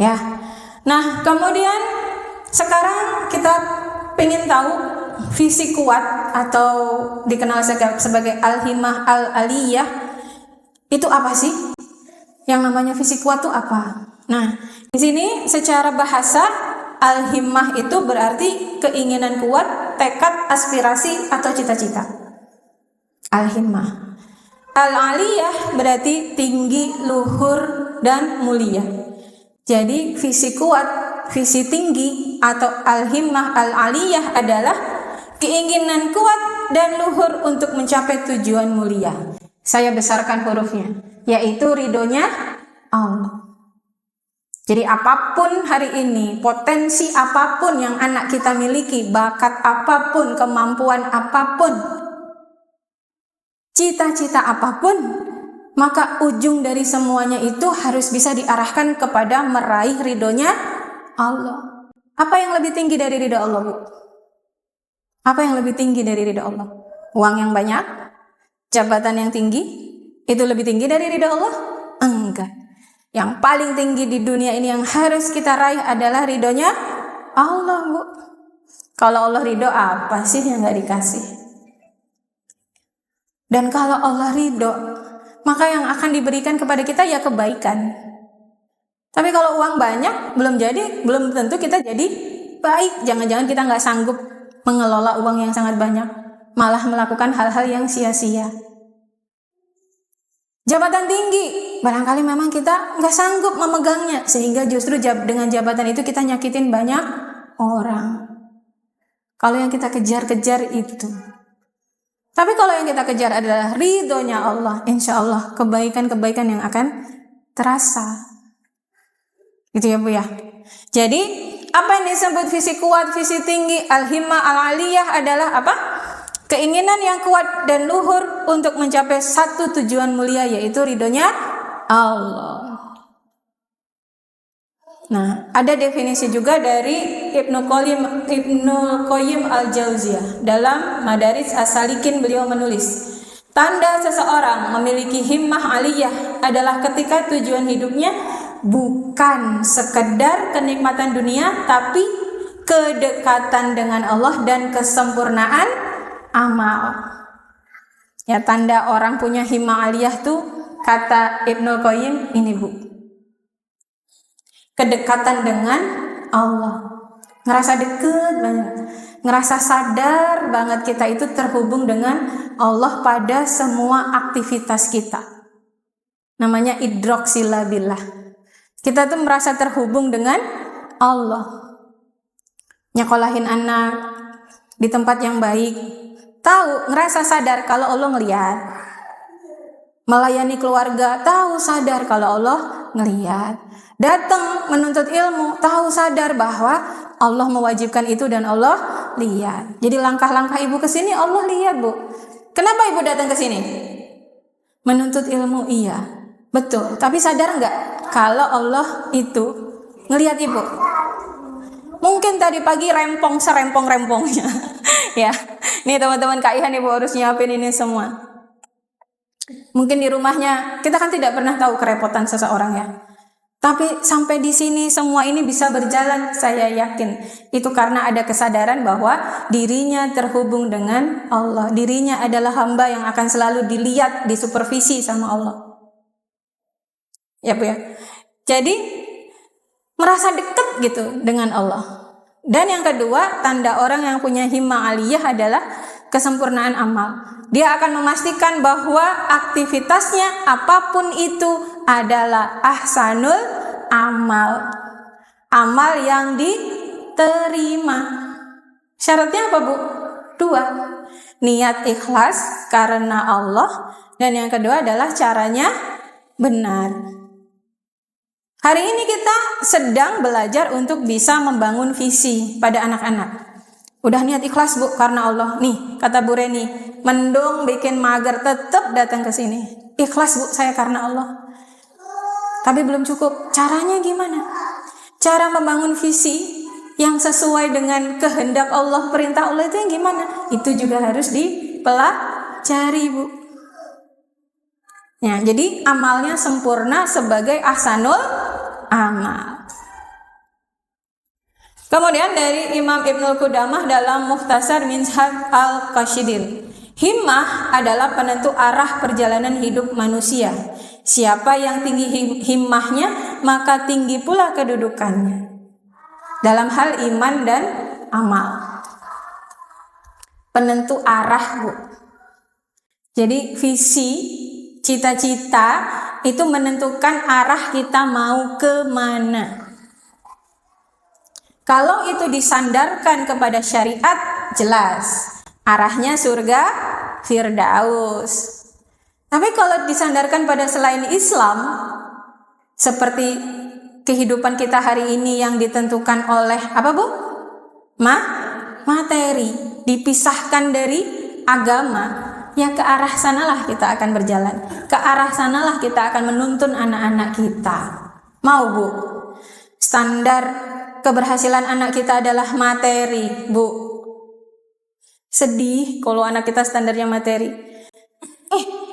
Speaker 1: Ya. Nah, kemudian sekarang kita pengen tahu visi kuat atau dikenal sebagai al-himmah al-aliyah itu apa sih? Yang namanya visi kuat itu apa? Nah, di sini secara bahasa al-himmah itu berarti keinginan kuat, tekad, aspirasi atau cita-cita. Al-himmah. Al-aliyah berarti tinggi, luhur, dan mulia. Jadi visi kuat, visi tinggi atau al-himmah al-aliyah adalah keinginan kuat dan luhur untuk mencapai tujuan mulia. Saya besarkan hurufnya, yaitu ridhonya Allah. Jadi apapun hari ini, potensi apapun yang anak kita miliki, bakat apapun, kemampuan apapun, cita-cita apapun, maka ujung dari semuanya itu harus bisa diarahkan kepada meraih ridhonya Allah. Apa yang lebih tinggi dari ridho Allah, Bu? Apa yang lebih tinggi dari ridho Allah? Uang yang banyak? Jabatan yang tinggi? Itu lebih tinggi dari ridho Allah? Enggak. Yang paling tinggi di dunia ini yang harus kita raih adalah ridhonya Allah, Bu. Kalau Allah ridho, apa sih yang gak dikasih? Dan kalau Allah ridho, maka yang akan diberikan kepada kita ya kebaikan. Tapi kalau uang banyak, belum tentu kita jadi baik. Jangan-jangan kita gak sanggup mengelola uang yang sangat banyak, malah melakukan hal-hal yang sia-sia. Jabatan tinggi, barangkali memang kita nggak sanggup memegangnya, sehingga justru dengan jabatan itu kita nyakitin banyak orang. Kalau yang kita kejar-kejar itu. Tapi kalau yang kita kejar adalah ridhonya Allah, insya Allah kebaikan-kebaikan yang akan terasa. Gitu ya, Bu ya. Jadi apa yang disebut visi kuat, visi tinggi, al-himmah al-aliyah adalah apa? Keinginan yang kuat dan luhur untuk mencapai satu tujuan mulia, yaitu ridhonya Allah. Nah, ada definisi juga dari Ibnu Qayyim al-Jauziyah dalam Madaris As-Salikin. Beliau menulis, tanda seseorang memiliki himmah aliyah adalah ketika tujuan hidupnya bukan sekedar kenikmatan dunia, tapi kedekatan dengan Allah dan kesempurnaan amal. Ya, tanda orang punya himmah aliyah tuh kata Ibnu Qayyim ini, Bu. Kedekatan dengan Allah. Ngerasa deket banget. Ngerasa sadar banget kita itu terhubung dengan Allah pada semua aktivitas kita. Namanya idrok sila billah. Kita tuh merasa terhubung dengan Allah. nyekolahin anak di tempat yang baik, tahu, ngerasa sadar kalau Allah ngelihat. Melayani keluarga, tahu, sadar kalau Allah ngelihat. Datang menuntut ilmu, tahu, sadar bahwa Allah mewajibkan itu dan Allah lihat. Jadi langkah-langkah ibu ke sini Allah lihat, Bu. Kenapa ibu datang ke sini? Menuntut ilmu, iya, betul. Tapi sadar nggak kalau Allah itu ngelihat ibu? Mungkin tadi pagi rempong serempong-rempongnya, ya. Nih teman-teman Kak Ihan, ibu harus nyiapin ini semua. Mungkin di rumahnya kita kan tidak pernah tahu kerepotan seseorang, ya. Tapi sampai di sini semua ini bisa berjalan, saya yakin itu karena ada kesadaran bahwa dirinya terhubung dengan Allah. Dirinya adalah hamba yang akan selalu dilihat, disupervisi sama Allah. Ya Bu ya. Jadi merasa dekat gitu dengan Allah. Dan yang kedua, tanda orang yang punya himmah aliyah adalah kesempurnaan amal. Dia akan memastikan bahwa aktivitasnya apapun itu adalah ahsanul amal. Amal yang diterima. Syaratnya apa, Bu? 2. Niat ikhlas karena Allah. Dan yang kedua adalah caranya benar. Hari ini kita sedang belajar untuk bisa membangun visi pada anak-anak. Udah niat ikhlas, Bu, karena Allah. Nih, kata Bu Reni, mendung bikin mager, tetap datang ke sini. Ikhlas, Bu, saya karena Allah. Tapi belum cukup. Caranya gimana? Cara membangun visi yang sesuai dengan kehendak Allah, perintah Allah itu yang gimana? Itu juga harus dipelajari, Bu. Ya, jadi amalnya sempurna sebagai ahsanul amal. Kemudian dari Imam Ibnul Qudamah dalam Mukhtasar Minhaj al-Qasidin, himmah adalah penentu arah perjalanan hidup manusia. Siapa yang tinggi himmahnya, maka tinggi pula kedudukannya dalam hal iman dan amal. Penentu arah, Bu. Jadi visi, cita-cita itu menentukan arah kita mau kemana. Kalau itu disandarkan kepada syariat, jelas arahnya surga Firdaus. Tapi kalau disandarkan pada selain Islam, seperti kehidupan kita hari ini yang ditentukan oleh apa, Bu? Materi, dipisahkan dari agama, ya ke arah sanalah kita akan berjalan. Ke arah sanalah kita akan menuntun anak-anak kita. Mau, Bu? Standar keberhasilan anak kita adalah materi, Bu. Sedih kalau anak kita standarnya materi.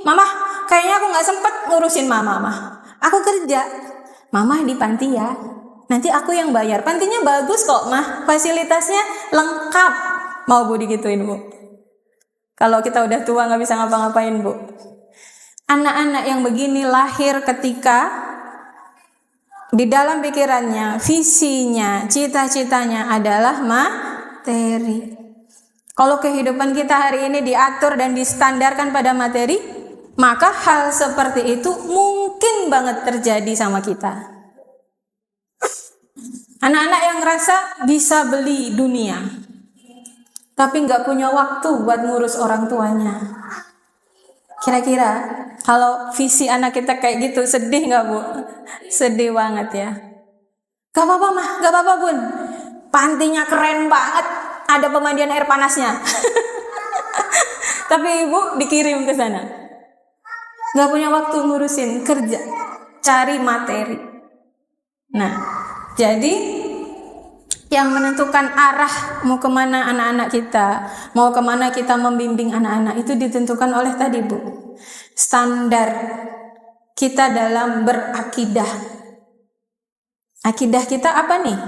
Speaker 1: Mama, kayaknya aku gak sempet ngurusin mama. Aku kerja. Mama di panti ya. Nanti aku yang bayar. Pantinya bagus kok, Mah. Fasilitasnya lengkap. Mau, Bu, digituin, Bu? Kalau kita udah tua gak bisa ngapa-ngapain, Bu. Anak-anak yang begini lahir ketika di dalam pikirannya, visinya, cita-citanya adalah materi. Kalau kehidupan kita hari ini diatur dan distandarkan pada materi, maka hal seperti itu mungkin banget terjadi sama kita. Anak-anak yang ngerasa bisa beli dunia, tapi nggak punya waktu buat ngurus orang tuanya. Kira-kira kalau visi anak kita kayak gitu, sedih nggak, Bu? Sedih banget ya. Gak apa-apa, Mah, gak apa-apa, Bun. Pantinya keren banget, ada pemandian air panasnya. Tapi Ibu dikirim ke sana. Gak punya waktu ngurusin, kerja, cari materi. Nah, jadi yang menentukan arah mau kemana anak-anak kita, mau kemana kita membimbing anak-anak, itu ditentukan oleh tadi, Bu, standar kita dalam berakidah. Akidah kita apa nih?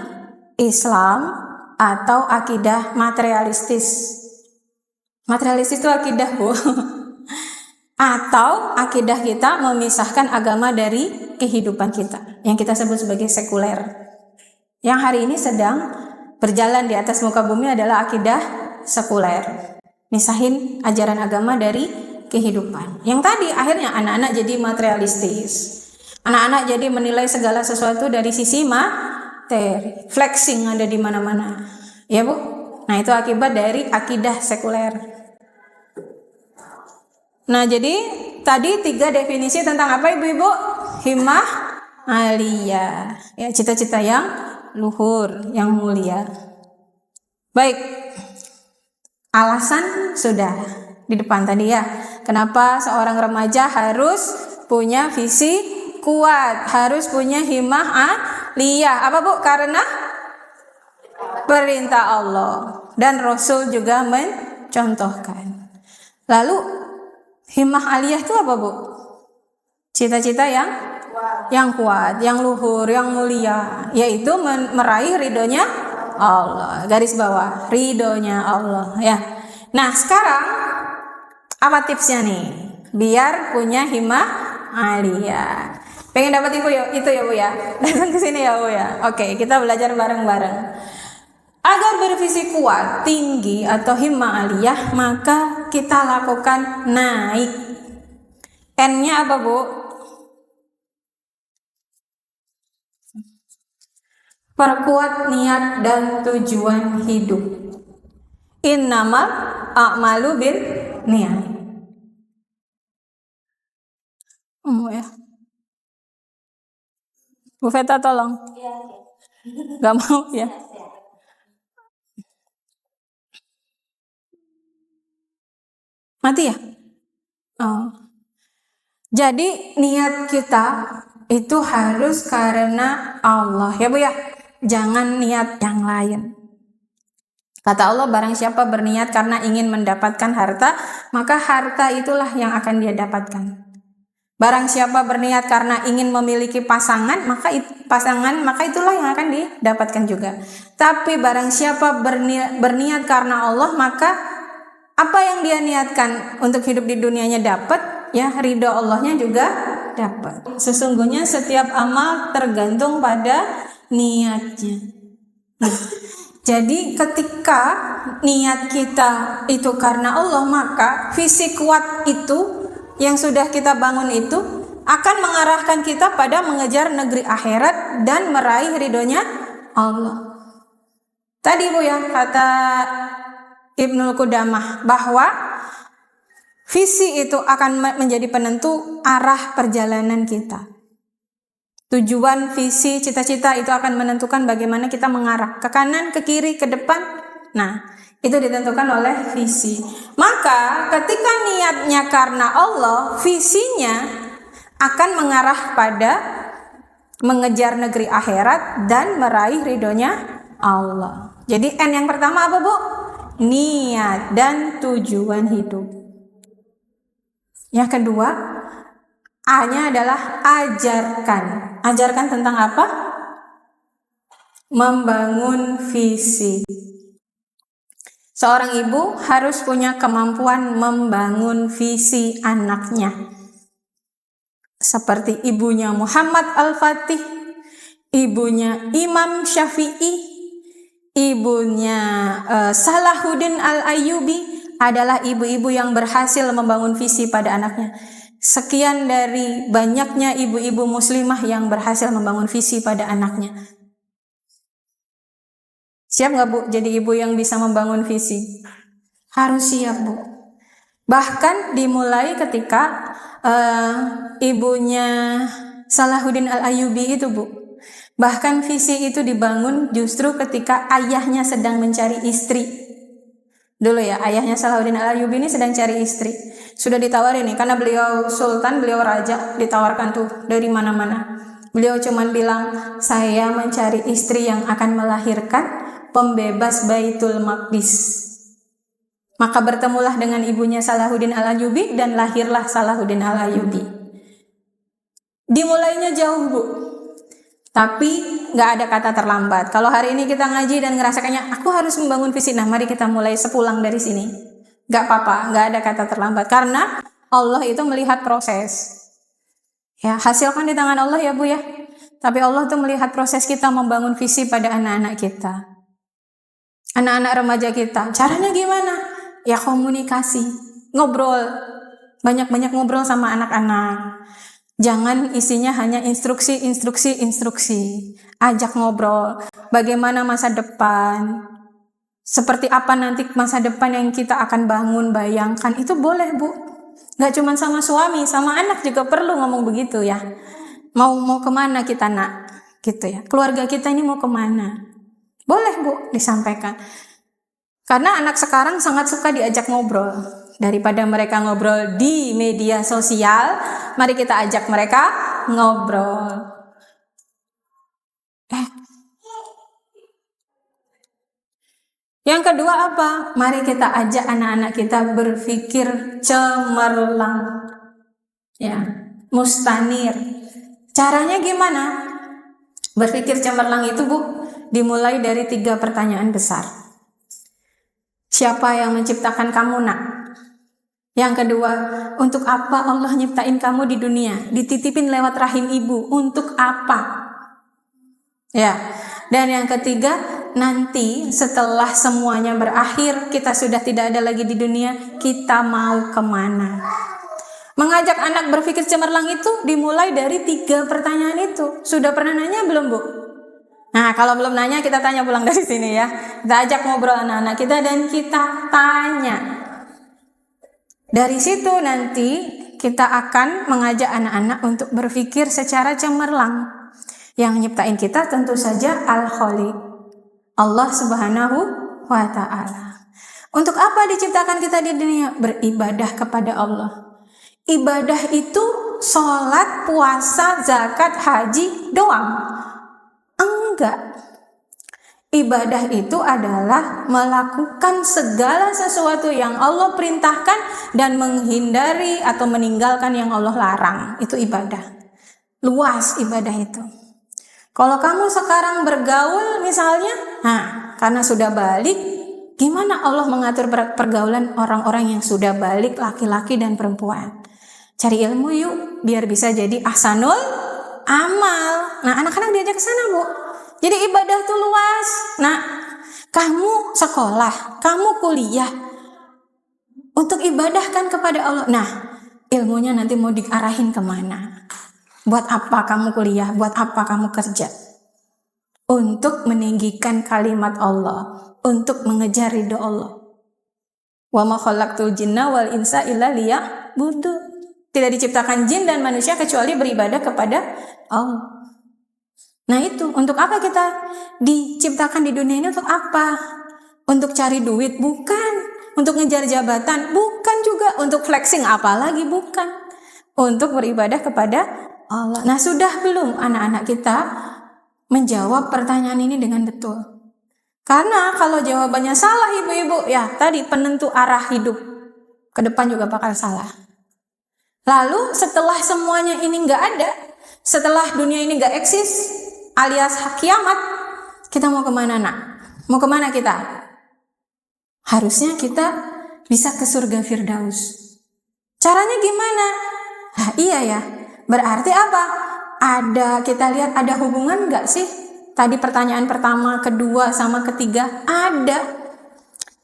Speaker 1: Islam atau akidah materialistis? Materialistis itu akidah, Bu. Atau akidah kita memisahkan agama dari kehidupan kita, yang kita sebut sebagai sekuler. Yang hari ini sedang berjalan di atas muka bumi adalah akidah sekuler, misahin ajaran agama dari kehidupan. Yang tadi akhirnya anak-anak jadi materialistis. Anak-anak jadi menilai segala sesuatu dari sisi materi. Flexing ada di mana-mana. Ya Bu? Nah itu akibat dari akidah sekuler. Nah jadi tadi 3 definisi tentang apa ibu-ibu? Himmah aliyah, ya cita-cita yang luhur, yang mulia. Baik, alasan sudah di depan tadi ya. Kenapa seorang remaja harus punya visi kuat, harus punya himmah aliyah? Apa Bu? Karena perintah Allah dan Rasul juga mencontohkan. Lalu himmah aliyah itu apa Bu? Cita-cita yang kuat, yang luhur, yang mulia, yaitu meraih ridhonya Allah. Garis bawah, ridhonya Allah ya. Nah sekarang apa tipsnya nih biar punya himmah aliyah? Pengen dapat info itu ya Bu ya? Datang ke sini ya Bu ya. Oke, kita belajar bareng-bareng. Agar bervisi kuat, tinggi atau himmah aliyah, maka kita lakukan naik. N-nya apa Bu? Perkuat niat dan tujuan hidup. Innamal a'malu bin niat. Ya. Bu Feta tolong. Gak mau ya. Mati ya? Oh. Jadi niat kita itu harus karena Allah ya Bu ya. Jangan niat yang lain. Kata Allah, barang siapa berniat karena ingin mendapatkan harta, maka harta itulah yang akan dia dapatkan. Barang siapa berniat karena ingin memiliki pasangan, maka itulah yang akan didapatkan juga. Tapi barang siapa berniat karena Allah, maka apa yang dia niatkan untuk hidup di dunianya dapat, ya ridho Allahnya juga dapat. Sesungguhnya setiap amal tergantung pada niatnya. Jadi ketika niat kita itu karena Allah, maka visi kuat itu yang sudah kita bangun itu akan mengarahkan kita pada mengejar negeri akhirat dan meraih ridhonya Allah. Tadi Bu ya kata Ibnul Qudamah bahwa visi itu akan menjadi penentu arah perjalanan kita. Tujuan, visi, cita-cita itu akan menentukan bagaimana kita mengarah ke kanan, ke kiri, ke depan. Nah, itu ditentukan oleh visi. Maka ketika niatnya karena Allah, visinya akan mengarah pada mengejar negeri akhirat dan meraih ridhonya Allah. Jadi N yang pertama apa Bu? Niat dan tujuan hidup. Yang kedua, A-nya adalah ajarkan. Ajarkan tentang apa? Membangun visi. Seorang ibu harus punya kemampuan membangun visi anaknya. Seperti ibunya Muhammad Al-Fatih, ibunya Imam Syafi'i, ibunya Salahuddin Al-Ayyubi adalah ibu-ibu yang berhasil membangun visi pada anaknya. Sekian dari banyaknya ibu-ibu muslimah yang berhasil membangun visi pada anaknya. Siap nggak Bu jadi ibu yang bisa membangun visi? Harus siap Bu. Bahkan dimulai ketika ibunya Salahuddin Al-Ayyubi itu Bu. Bahkan visi itu dibangun justru ketika ayahnya sedang mencari istri. Dulu ya, ayahnya Salahuddin Al-Ayyubi ini sedang cari istri. Sudah ditawarin nih, karena beliau sultan, beliau raja, ditawarkan tuh dari mana-mana. Beliau cuman bilang, saya mencari istri yang akan melahirkan pembebas Baitul Maqdis. Maka bertemulah dengan ibunya Salahuddin Al-Ayyubi dan lahirlah Salahuddin Al-Ayyubi. Dimulainya jauh Bu, tapi gak ada kata terlambat. Kalau hari ini kita ngaji dan ngerasakannya, aku harus membangun visi. Nah mari kita mulai sepulang dari sini. Gak apa-apa, gak ada kata terlambat. Karena Allah itu melihat proses. Ya, hasilkan di tangan Allah ya Bu ya. Tapi Allah tuh melihat proses kita membangun visi pada anak-anak kita. Anak-anak remaja kita. Caranya gimana? Ya komunikasi. Ngobrol. Banyak-banyak ngobrol sama anak-anak. Jangan isinya hanya instruksi. Ajak ngobrol. Bagaimana masa depan. seperti apa nanti masa depan yang kita akan bangun, bayangkan, itu boleh Bu. Gak cuma sama suami, sama anak juga perlu ngomong begitu ya. Mau kemana kita nak, gitu ya. Keluarga kita ini mau kemana? Boleh Bu disampaikan. Karena anak sekarang sangat suka diajak ngobrol. Daripada mereka ngobrol di media sosial, mari kita ajak mereka ngobrol. Yang kedua apa? Mari kita ajak anak-anak kita berpikir cemerlang. Ya, mustanir. Caranya gimana? Berpikir cemerlang itu Bu, dimulai dari 3 pertanyaan besar. Siapa yang menciptakan kamu nak? Yang kedua, untuk apa Allah nyiptain kamu di dunia? Dititipin lewat rahim ibu, untuk apa? Ya. Dan yang ketiga, nanti setelah semuanya berakhir, kita sudah tidak ada lagi di dunia, kita mau kemana? Mengajak anak berpikir cemerlang itu dimulai dari 3 pertanyaan itu. Sudah pernah nanya belum Bu? Nah, kalau belum nanya, kita tanya pulang dari sini ya. Kita ajak ngobrol anak-anak kita dan kita tanya. Dari situ nanti kita akan mengajak anak-anak untuk berpikir secara cemerlang. Yang nyiptain kita tentu saja Al-Khaliq, Allah Subhanahu wa Ta'ala. Untuk apa diciptakan kita di dunia? Beribadah kepada Allah. Ibadah itu sholat, puasa, zakat, haji doang? Enggak. Ibadah itu adalah melakukan segala sesuatu yang Allah perintahkan dan menghindari atau meninggalkan yang Allah larang. Itu ibadah. Luas ibadah itu. Kalau kamu sekarang bergaul misalnya, karena sudah balik, gimana Allah mengatur pergaulan orang-orang yang sudah balik, laki-laki dan perempuan? Cari ilmu yuk, biar bisa jadi ahsanul amal. Nah, anak-anak diajak ke sana Bu. Jadi ibadah tuh luas. Nah, kamu sekolah, kamu kuliah, untuk ibadahkan kepada Allah. Nah, ilmunya nanti mau diarahin kemana? Buat apa kamu kuliah? Buat apa kamu kerja? Untuk meninggikan kalimat Allah, untuk mengejar ridho Allah. Wa ma khalaqtul jinna wal insa illa liya'budun. Tidak diciptakan jin dan manusia kecuali beribadah kepada Allah. Nah itu, untuk apa kita diciptakan di dunia ini? Untuk apa? Untuk cari duit? Bukan. Untuk ngejar jabatan? Bukan juga. Untuk flexing apalagi? Bukan. Untuk beribadah kepada Allah. Nah, sudah belum anak-anak kita menjawab pertanyaan ini dengan betul? Karena kalau jawabannya salah ibu-ibu, ya tadi penentu arah hidup ke depan juga bakal salah. Lalu setelah semuanya ini nggak ada, setelah dunia ini nggak eksis, alias kiamat, kita mau kemana nak? Mau kemana kita? Harusnya kita bisa ke surga Firdaus. Caranya gimana? Nah, iya ya. Berarti apa? Kita lihat ada hubungan nggak sih? Tadi pertanyaan pertama, kedua, sama ketiga, ada.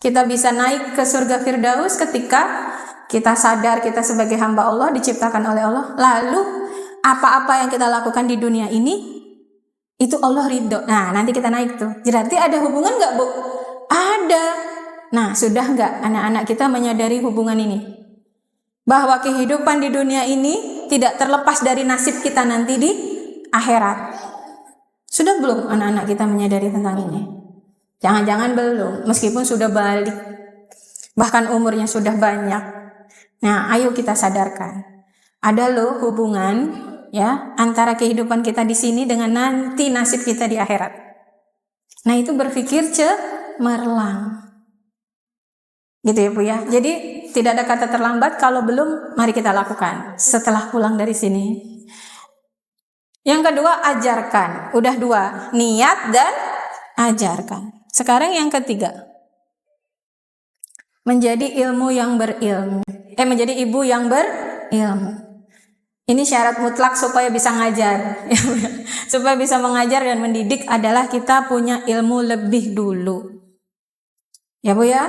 Speaker 1: Kita bisa naik ke surga Firdaus ketika kita sadar kita sebagai hamba Allah, diciptakan oleh Allah. Lalu, apa-apa yang kita lakukan di dunia ini, itu Allah ridho. Nah, nanti kita naik tuh. Berarti ada hubungan nggak Bu? Ada. Nah, sudah nggak anak-anak kita menyadari hubungan ini? Bahwa kehidupan di dunia ini tidak terlepas dari nasib kita nanti di akhirat. Sudah belum anak-anak kita menyadari tentang ini? Jangan-jangan belum, meskipun sudah balik, bahkan umurnya sudah banyak. Nah, ayo kita sadarkan. Ada loh hubungan ya antara kehidupan kita di sini dengan nanti nasib kita di akhirat. Nah, itu berpikir cemerlang. Gitu ya Bu ya. Jadi tidak ada kata terlambat, kalau belum mari kita lakukan setelah pulang dari sini. Yang kedua, ajarkan. Udah 2, niat dan ajarkan. Sekarang yang ketiga, menjadi ilmu yang berilmu. Menjadi ibu yang berilmu. Ini syarat mutlak supaya bisa ngajar. Supaya bisa mengajar dan mendidik adalah kita punya ilmu lebih dulu. Ya Bu ya,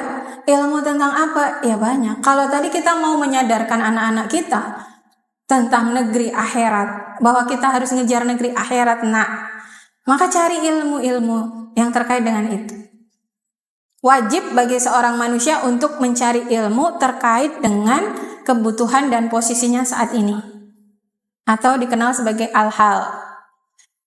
Speaker 1: ilmu tentang apa? Ya banyak. Kalau tadi kita mau menyadarkan anak-anak kita tentang negeri akhirat, bahwa kita harus ngejar negeri akhirat, maka cari ilmu-ilmu yang terkait dengan itu. Wajib bagi seorang manusia untuk mencari ilmu terkait dengan kebutuhan dan posisinya saat ini, atau dikenal sebagai al-hal.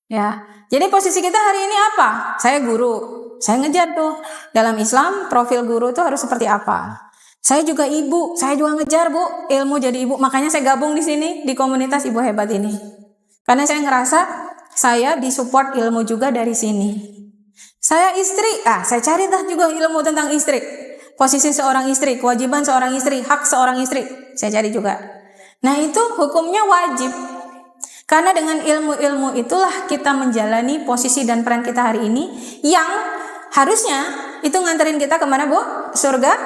Speaker 1: Ya, jadi posisi kita hari ini apa? Saya guru, saya ngejar tuh dalam Islam profil guru itu harus seperti apa. Saya juga ibu, saya juga ngejar bu ilmu jadi ibu. Makanya saya gabung di sini di komunitas Ibu Hebat ini, karena saya ngerasa saya disupport ilmu juga dari sini. Saya istri, saya cari dah juga ilmu tentang istri. Posisi seorang istri, kewajiban seorang istri, hak seorang istri, saya cari juga. Nah itu hukumnya wajib. Karena dengan ilmu-ilmu itulah kita menjalani posisi dan peran kita hari ini, yang harusnya itu nganterin kita kemana bu? Surga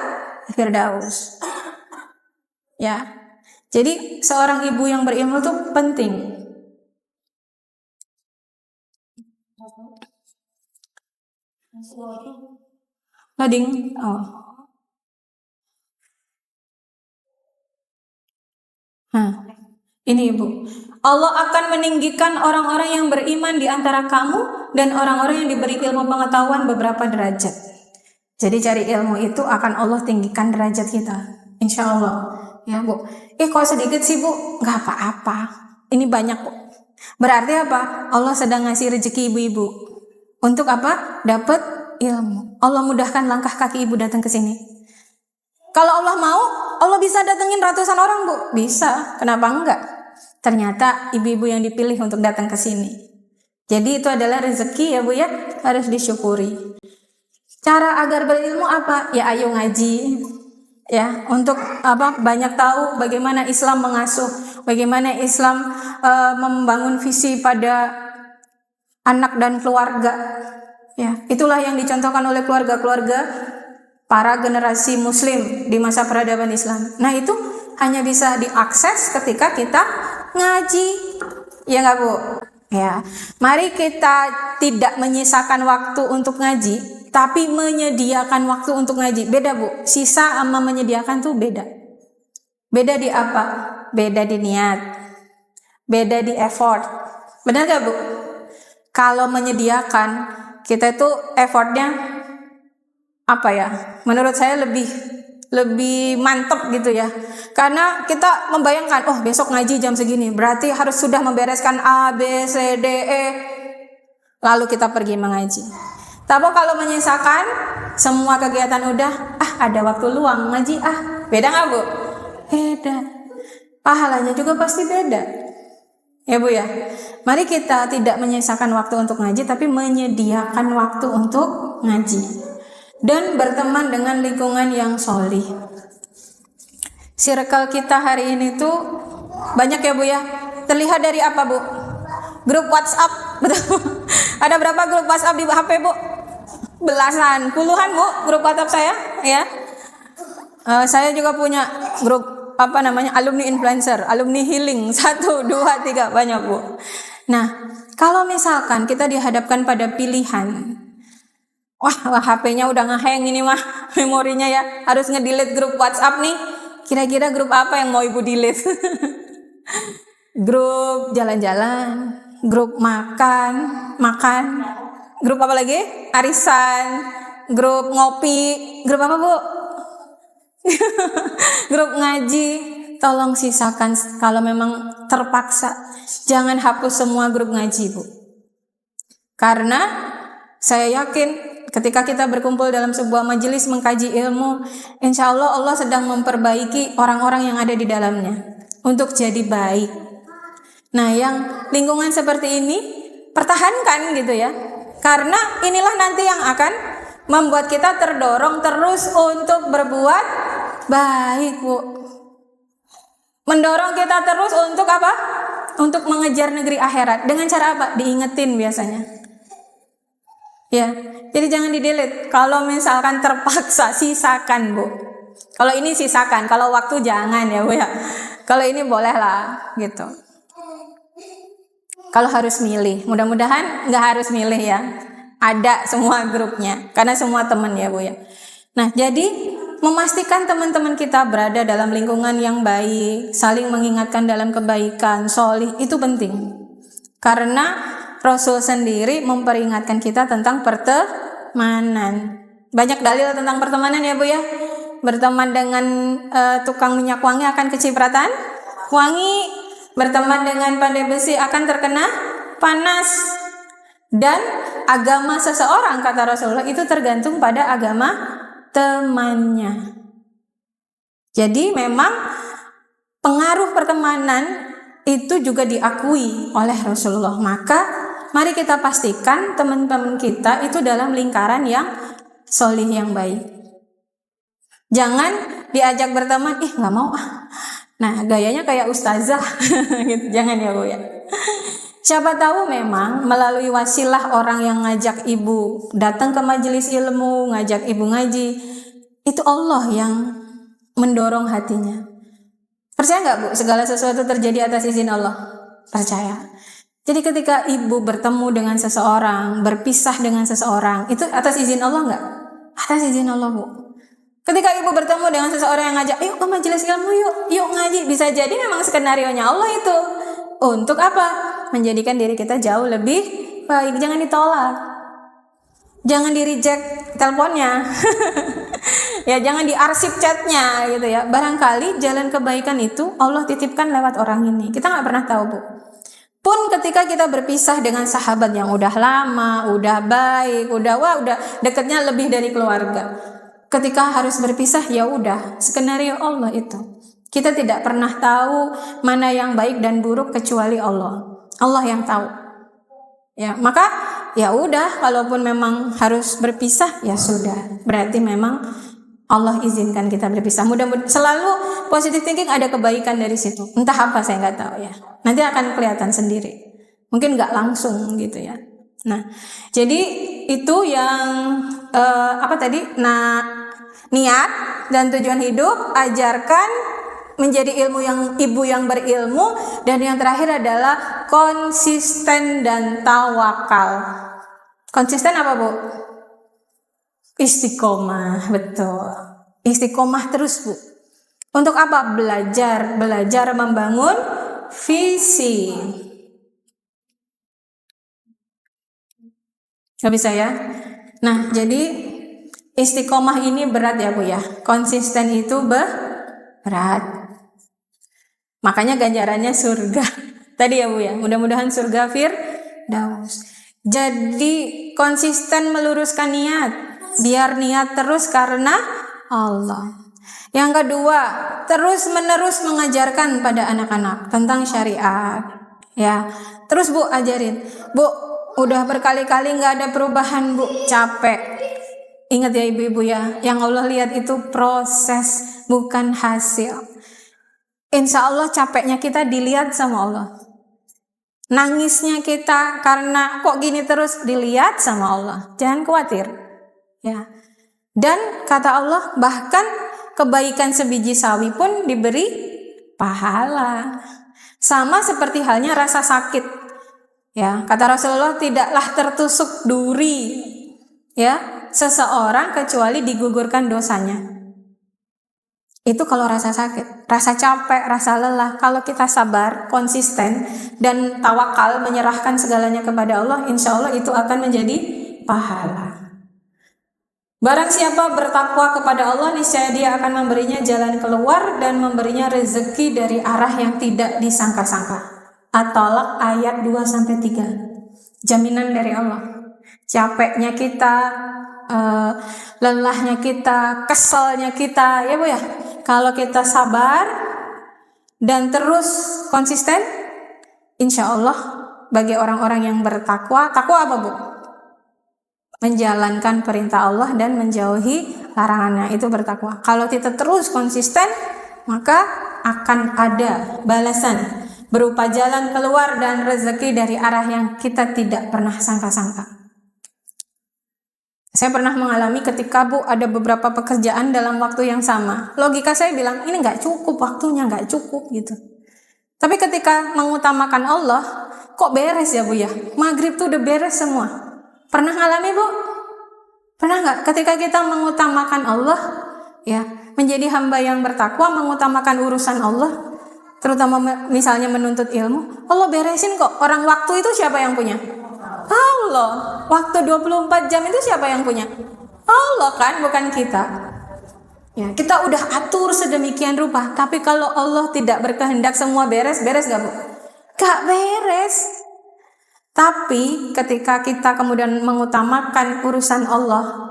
Speaker 1: Firdaus. Ya, jadi seorang ibu yang berilmu itu penting. Loading. Ini ibu. Allah akan meninggikan orang-orang yang beriman di antara kamu dan orang-orang yang diberi ilmu pengetahuan beberapa derajat. Jadi cari ilmu itu akan Allah tinggikan derajat kita, insya Allah. Ya bu. Kok sedikit sih bu? Gak apa-apa. Ini banyak bu. Berarti apa? Allah sedang ngasih rezeki ibu-ibu. Untuk apa? Dapat ilmu. Allah mudahkan langkah kaki ibu datang ke sini. Kalau Allah mau, Allah bisa datengin ratusan orang bu. Bisa. Kenapa enggak? Ternyata ibu-ibu yang dipilih untuk datang ke sini. Jadi itu adalah rezeki ya bu ya, harus disyukuri. Cara agar berilmu apa? Ya ayo ngaji. Ya, untuk apa? Banyak tahu bagaimana Islam mengasuh, bagaimana Islam membangun visi pada anak dan keluarga. Ya, itulah yang dicontohkan oleh keluarga-keluarga para generasi muslim di masa peradaban Islam. Nah, itu hanya bisa diakses ketika kita ngaji. Ya enggak, Bu? Ya. Mari kita tidak menyisakan waktu untuk ngaji, tapi menyediakan waktu untuk ngaji. Beda bu, sisa sama menyediakan tuh beda. Beda di apa? Beda di niat, beda di effort. Benar gak bu? Kalau menyediakan, kita itu effortnya apa ya? Menurut saya lebih mantap gitu ya. Karena kita membayangkan, oh besok ngaji jam segini, berarti harus sudah membereskan A, B, C, D, E. Lalu kita pergi mengaji. Tapi kalau menyisakan semua kegiatan udah, ada waktu luang ngaji, beda nggak bu? Beda. Pahalanya juga pasti beda. Ya bu ya. Mari kita tidak menyisakan waktu untuk ngaji, tapi menyediakan waktu untuk ngaji dan berteman dengan lingkungan yang solih. Circle kita hari ini tuh banyak ya bu ya. Terlihat dari apa bu? Grup WhatsApp, betul? Ada berapa grup WhatsApp di HP bu? Belasan, puluhan bu grup WhatsApp saya ya. Saya juga punya grup alumni influencer, alumni healing 1, 2, 3 banyak bu. Nah kalau misalkan kita dihadapkan pada pilihan, wah HP-nya udah ngehang ini mah, memorinya ya harus ngedelete grup WhatsApp nih. Kira-kira grup apa yang mau ibu delete? Grup jalan-jalan, grup makan, grup apa lagi? Arisan, grup ngopi, grup apa bu? Grup ngaji. Tolong sisakan kalau memang terpaksa. Jangan hapus semua grup ngaji bu. Karena saya yakin ketika kita berkumpul dalam sebuah majelis mengkaji ilmu, insya Allah Allah sedang memperbaiki orang-orang yang ada di dalamnya untuk jadi baik. Nah yang lingkungan seperti ini pertahankan gitu ya. Karena inilah nanti yang akan membuat kita terdorong terus untuk berbuat baik bu. Mendorong kita terus untuk apa? Untuk mengejar negeri akhirat. Dengan cara apa? Diingetin biasanya. Ya, jadi jangan di-delete. Kalau misalkan terpaksa, sisakan bu. Kalau ini sisakan, kalau waktu jangan ya bu ya. Kalau ini boleh lah gitu. Kalau harus milih, mudah-mudahan nggak harus milih ya. Ada semua grupnya, karena semua teman ya bu ya. Nah jadi memastikan teman-teman kita berada dalam lingkungan yang baik, saling mengingatkan dalam kebaikan, sholih, itu penting. Karena Rasul sendiri memperingatkan kita tentang pertemanan. Banyak dalil tentang pertemanan ya Bu ya. Berteman dengan tukang minyak wangi akan kecipratan wangi, berteman dengan pandai besi akan terkena panas. Dan agama seseorang, kata Rasulullah, itu tergantung pada agama temannya. Jadi memang pengaruh pertemanan itu juga diakui oleh Rasulullah. Maka mari kita pastikan teman-teman kita itu dalam lingkaran yang solih, yang baik. Jangan diajak berteman, nggak mau ah. Nah, gayanya kayak ustazah gitu. Jangan ya Bu ya. Siapa tahu memang melalui wasilah orang yang ngajak ibu datang ke majelis ilmu, ngajak ibu ngaji, itu Allah yang mendorong hatinya. Percaya nggak Bu, segala sesuatu terjadi atas izin Allah? Percaya. Jadi ketika ibu bertemu dengan seseorang, berpisah dengan seseorang, itu atas izin Allah nggak? Atas izin Allah Bu. Ketika ibu bertemu dengan seseorang yang ngajak, yuk ke majelis ilmu yuk ngaji, bisa jadi memang skenarionya Allah itu. Untuk apa? Menjadikan diri kita jauh lebih baik. Jangan ditolak, jangan di reject teleponnya ya, jangan diarsip chatnya gitu ya. Barangkali jalan kebaikan itu Allah titipkan lewat orang ini, kita nggak pernah tahu Bu. Pun ketika kita berpisah dengan sahabat yang udah lama, udah baik, udah dekatnya lebih dari keluarga, ketika harus berpisah, ya udah, skenario Allah itu. Kita tidak pernah tahu mana yang baik dan buruk kecuali Allah. Allah yang tahu. Ya, maka ya udah, kalaupun memang harus berpisah, ya sudah. Berarti memang Allah izinkan kita berpisah. Mudah-mudahan selalu positive thinking, ada kebaikan dari situ. Entah apa, saya nggak tahu ya. Nanti akan kelihatan sendiri. Mungkin nggak langsung gitu ya. Nah, jadi itu yang apa tadi? Nah, niat dan tujuan hidup, ajarkan menjadi ibu yang berilmu, dan yang terakhir adalah konsisten dan tawakal. Konsisten apa Bu? Istiqomah, betul. Istiqomah terus Bu. Untuk apa? Belajar membangun visi. Gak bisa ya? Nah, jadi istiqomah ini berat ya Bu ya. Konsisten itu berat. Makanya ganjarannya surga. Tadi ya Bu ya, mudah-mudahan surga Firdaus. Jadi konsisten meluruskan niat, biar niat terus karena Allah. Yang kedua, terus-menerus mengajarkan pada anak-anak tentang syariat. Ya, terus Bu ajarin. Bu, udah berkali-kali nggak ada perubahan Bu, capek. Ingat ya ibu-ibu ya, yang Allah lihat itu proses, bukan hasil. Insya Allah capeknya kita dilihat sama Allah. Nangisnya kita karena kok gini terus dilihat sama Allah. Jangan khawatir. Ya. Dan kata Allah, bahkan kebaikan sebiji sawi pun diberi pahala. Sama seperti halnya rasa sakit. Ya, kata Rasulullah, tidaklah tertusuk duri ya seseorang kecuali digugurkan dosanya. Itu kalau rasa sakit, rasa capek, rasa lelah. Kalau kita sabar, konsisten, dan tawakal, menyerahkan segalanya kepada Allah, insya Allah itu akan menjadi pahala. Barang siapa bertakwa kepada Allah, niscaya Dia akan memberinya jalan keluar dan memberinya rezeki dari arah yang tidak disangka-sangka. At-Talaq ayat 2-3. Jaminan dari Allah. Capeknya kita, lelahnya kita, keselnya kita, ya Bu ya. Kalau kita sabar dan terus konsisten, insya Allah bagi orang-orang yang bertakwa, takwa apa Bu? Menjalankan perintah Allah dan menjauhi larangannya, itu bertakwa. Kalau kita terus konsisten, maka akan ada balasan berupa jalan keluar dan rezeki dari arah yang kita tidak pernah sangka-sangka. Saya pernah mengalami ketika Bu ada beberapa pekerjaan dalam waktu yang sama. Logika saya bilang ini nggak cukup, waktunya nggak cukup gitu. Tapi ketika mengutamakan Allah, kok beres ya Bu ya? Maghrib tuh udah beres semua. Pernah ngalami Bu? Pernah nggak? Ketika kita mengutamakan Allah, ya menjadi hamba yang bertakwa, mengutamakan urusan Allah, terutama misalnya menuntut ilmu, Allah beresin kok. Orang waktu itu siapa yang punya? Allah. Waktu 24 jam itu siapa yang punya? Allah kan, bukan kita. Ya, kita udah atur sedemikian rupa, tapi kalau Allah tidak berkehendak semua beres gak Bu? Gak beres. Tapi ketika kita kemudian mengutamakan urusan Allah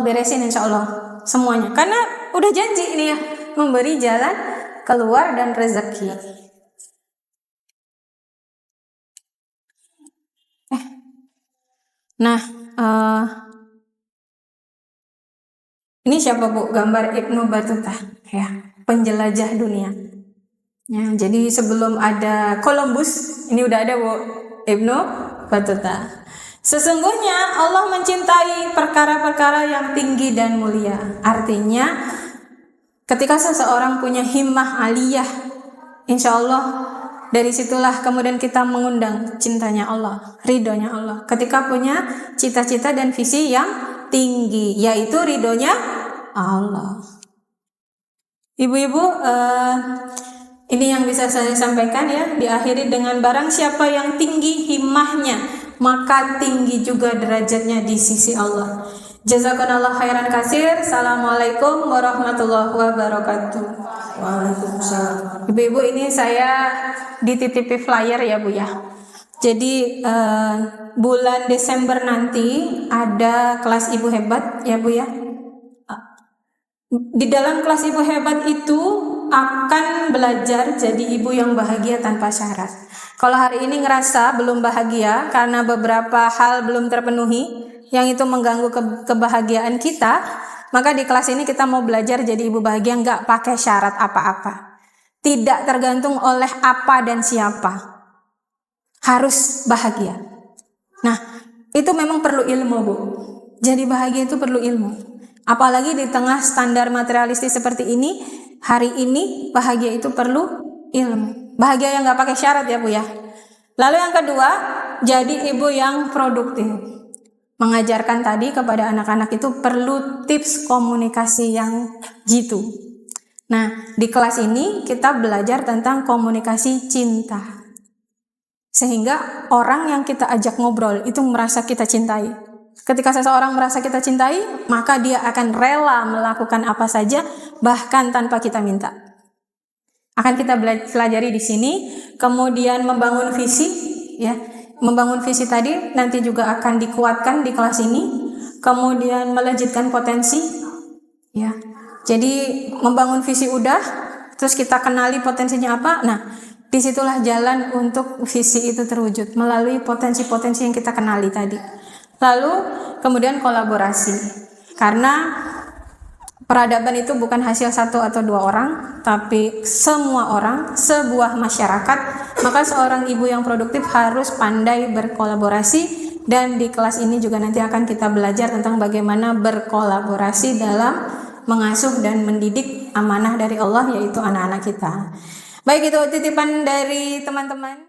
Speaker 1: beresin insya Allah semuanya. Karena udah janji ini ya, memberi jalan keluar dan rezeki. Nah, ini siapa Bu? Gambar Ibnu Battuta, ya, penjelajah dunia. Ya, jadi sebelum ada Columbus, ini udah ada Bu Ibnu Battuta. Sesungguhnya Allah mencintai perkara-perkara yang tinggi dan mulia. Artinya, ketika seseorang punya himmah aliyah, insya Allah dari situlah kemudian kita mengundang cintanya Allah, ridhonya Allah. Ketika punya cita-cita dan visi yang tinggi, yaitu ridhonya Allah. Ibu-ibu, ini yang bisa saya sampaikan ya. Diakhiri dengan barang siapa yang tinggi himmahnya, maka tinggi juga derajatnya di sisi Allah. Jazakallahu khairan katsir. Assalamualaikum warahmatullahi wabarakatuh. Waalaikumsalam. Ibu-ibu, ini saya dititipi flyer ya Bu ya. Jadi bulan Desember nanti ada kelas Ibu Hebat ya Bu ya. Di dalam kelas Ibu Hebat itu akan belajar jadi ibu yang bahagia tanpa syarat. Kalau hari ini ngerasa belum bahagia karena beberapa hal belum terpenuhi yang itu mengganggu kebahagiaan kita, maka di kelas ini kita mau belajar jadi ibu bahagia nggak pakai syarat apa-apa. Tidak tergantung oleh apa dan siapa. Harus bahagia. Nah, itu memang perlu ilmu Bu. Jadi bahagia itu perlu ilmu. Apalagi di tengah standar materialistis seperti ini, hari ini bahagia itu perlu ilmu. Bahagia yang gak pakai syarat ya Bu ya. Lalu yang kedua, jadi ibu yang produktif. Mengajarkan tadi kepada anak-anak itu perlu tips komunikasi yang jitu. Nah, di kelas ini kita belajar tentang komunikasi cinta. Sehingga orang yang kita ajak ngobrol itu merasa kita cintai. Ketika seseorang merasa kita cintai, maka dia akan rela melakukan apa saja, bahkan tanpa kita minta. Akan kita pelajari di sini, kemudian membangun visi, ya, membangun visi tadi nanti juga akan dikuatkan di kelas ini, kemudian melejitkan potensi, ya. Jadi membangun visi udah, terus kita kenali potensinya apa. Nah, disitulah jalan untuk visi itu terwujud melalui potensi-potensi yang kita kenali tadi. Lalu kemudian kolaborasi, karena peradaban itu bukan hasil satu atau dua orang, tapi semua orang, sebuah masyarakat. Maka seorang ibu yang produktif harus pandai berkolaborasi, dan di kelas ini juga nanti akan kita belajar tentang bagaimana berkolaborasi dalam mengasuh dan mendidik amanah dari Allah, yaitu anak-anak kita. Baik, itu titipan dari teman-teman.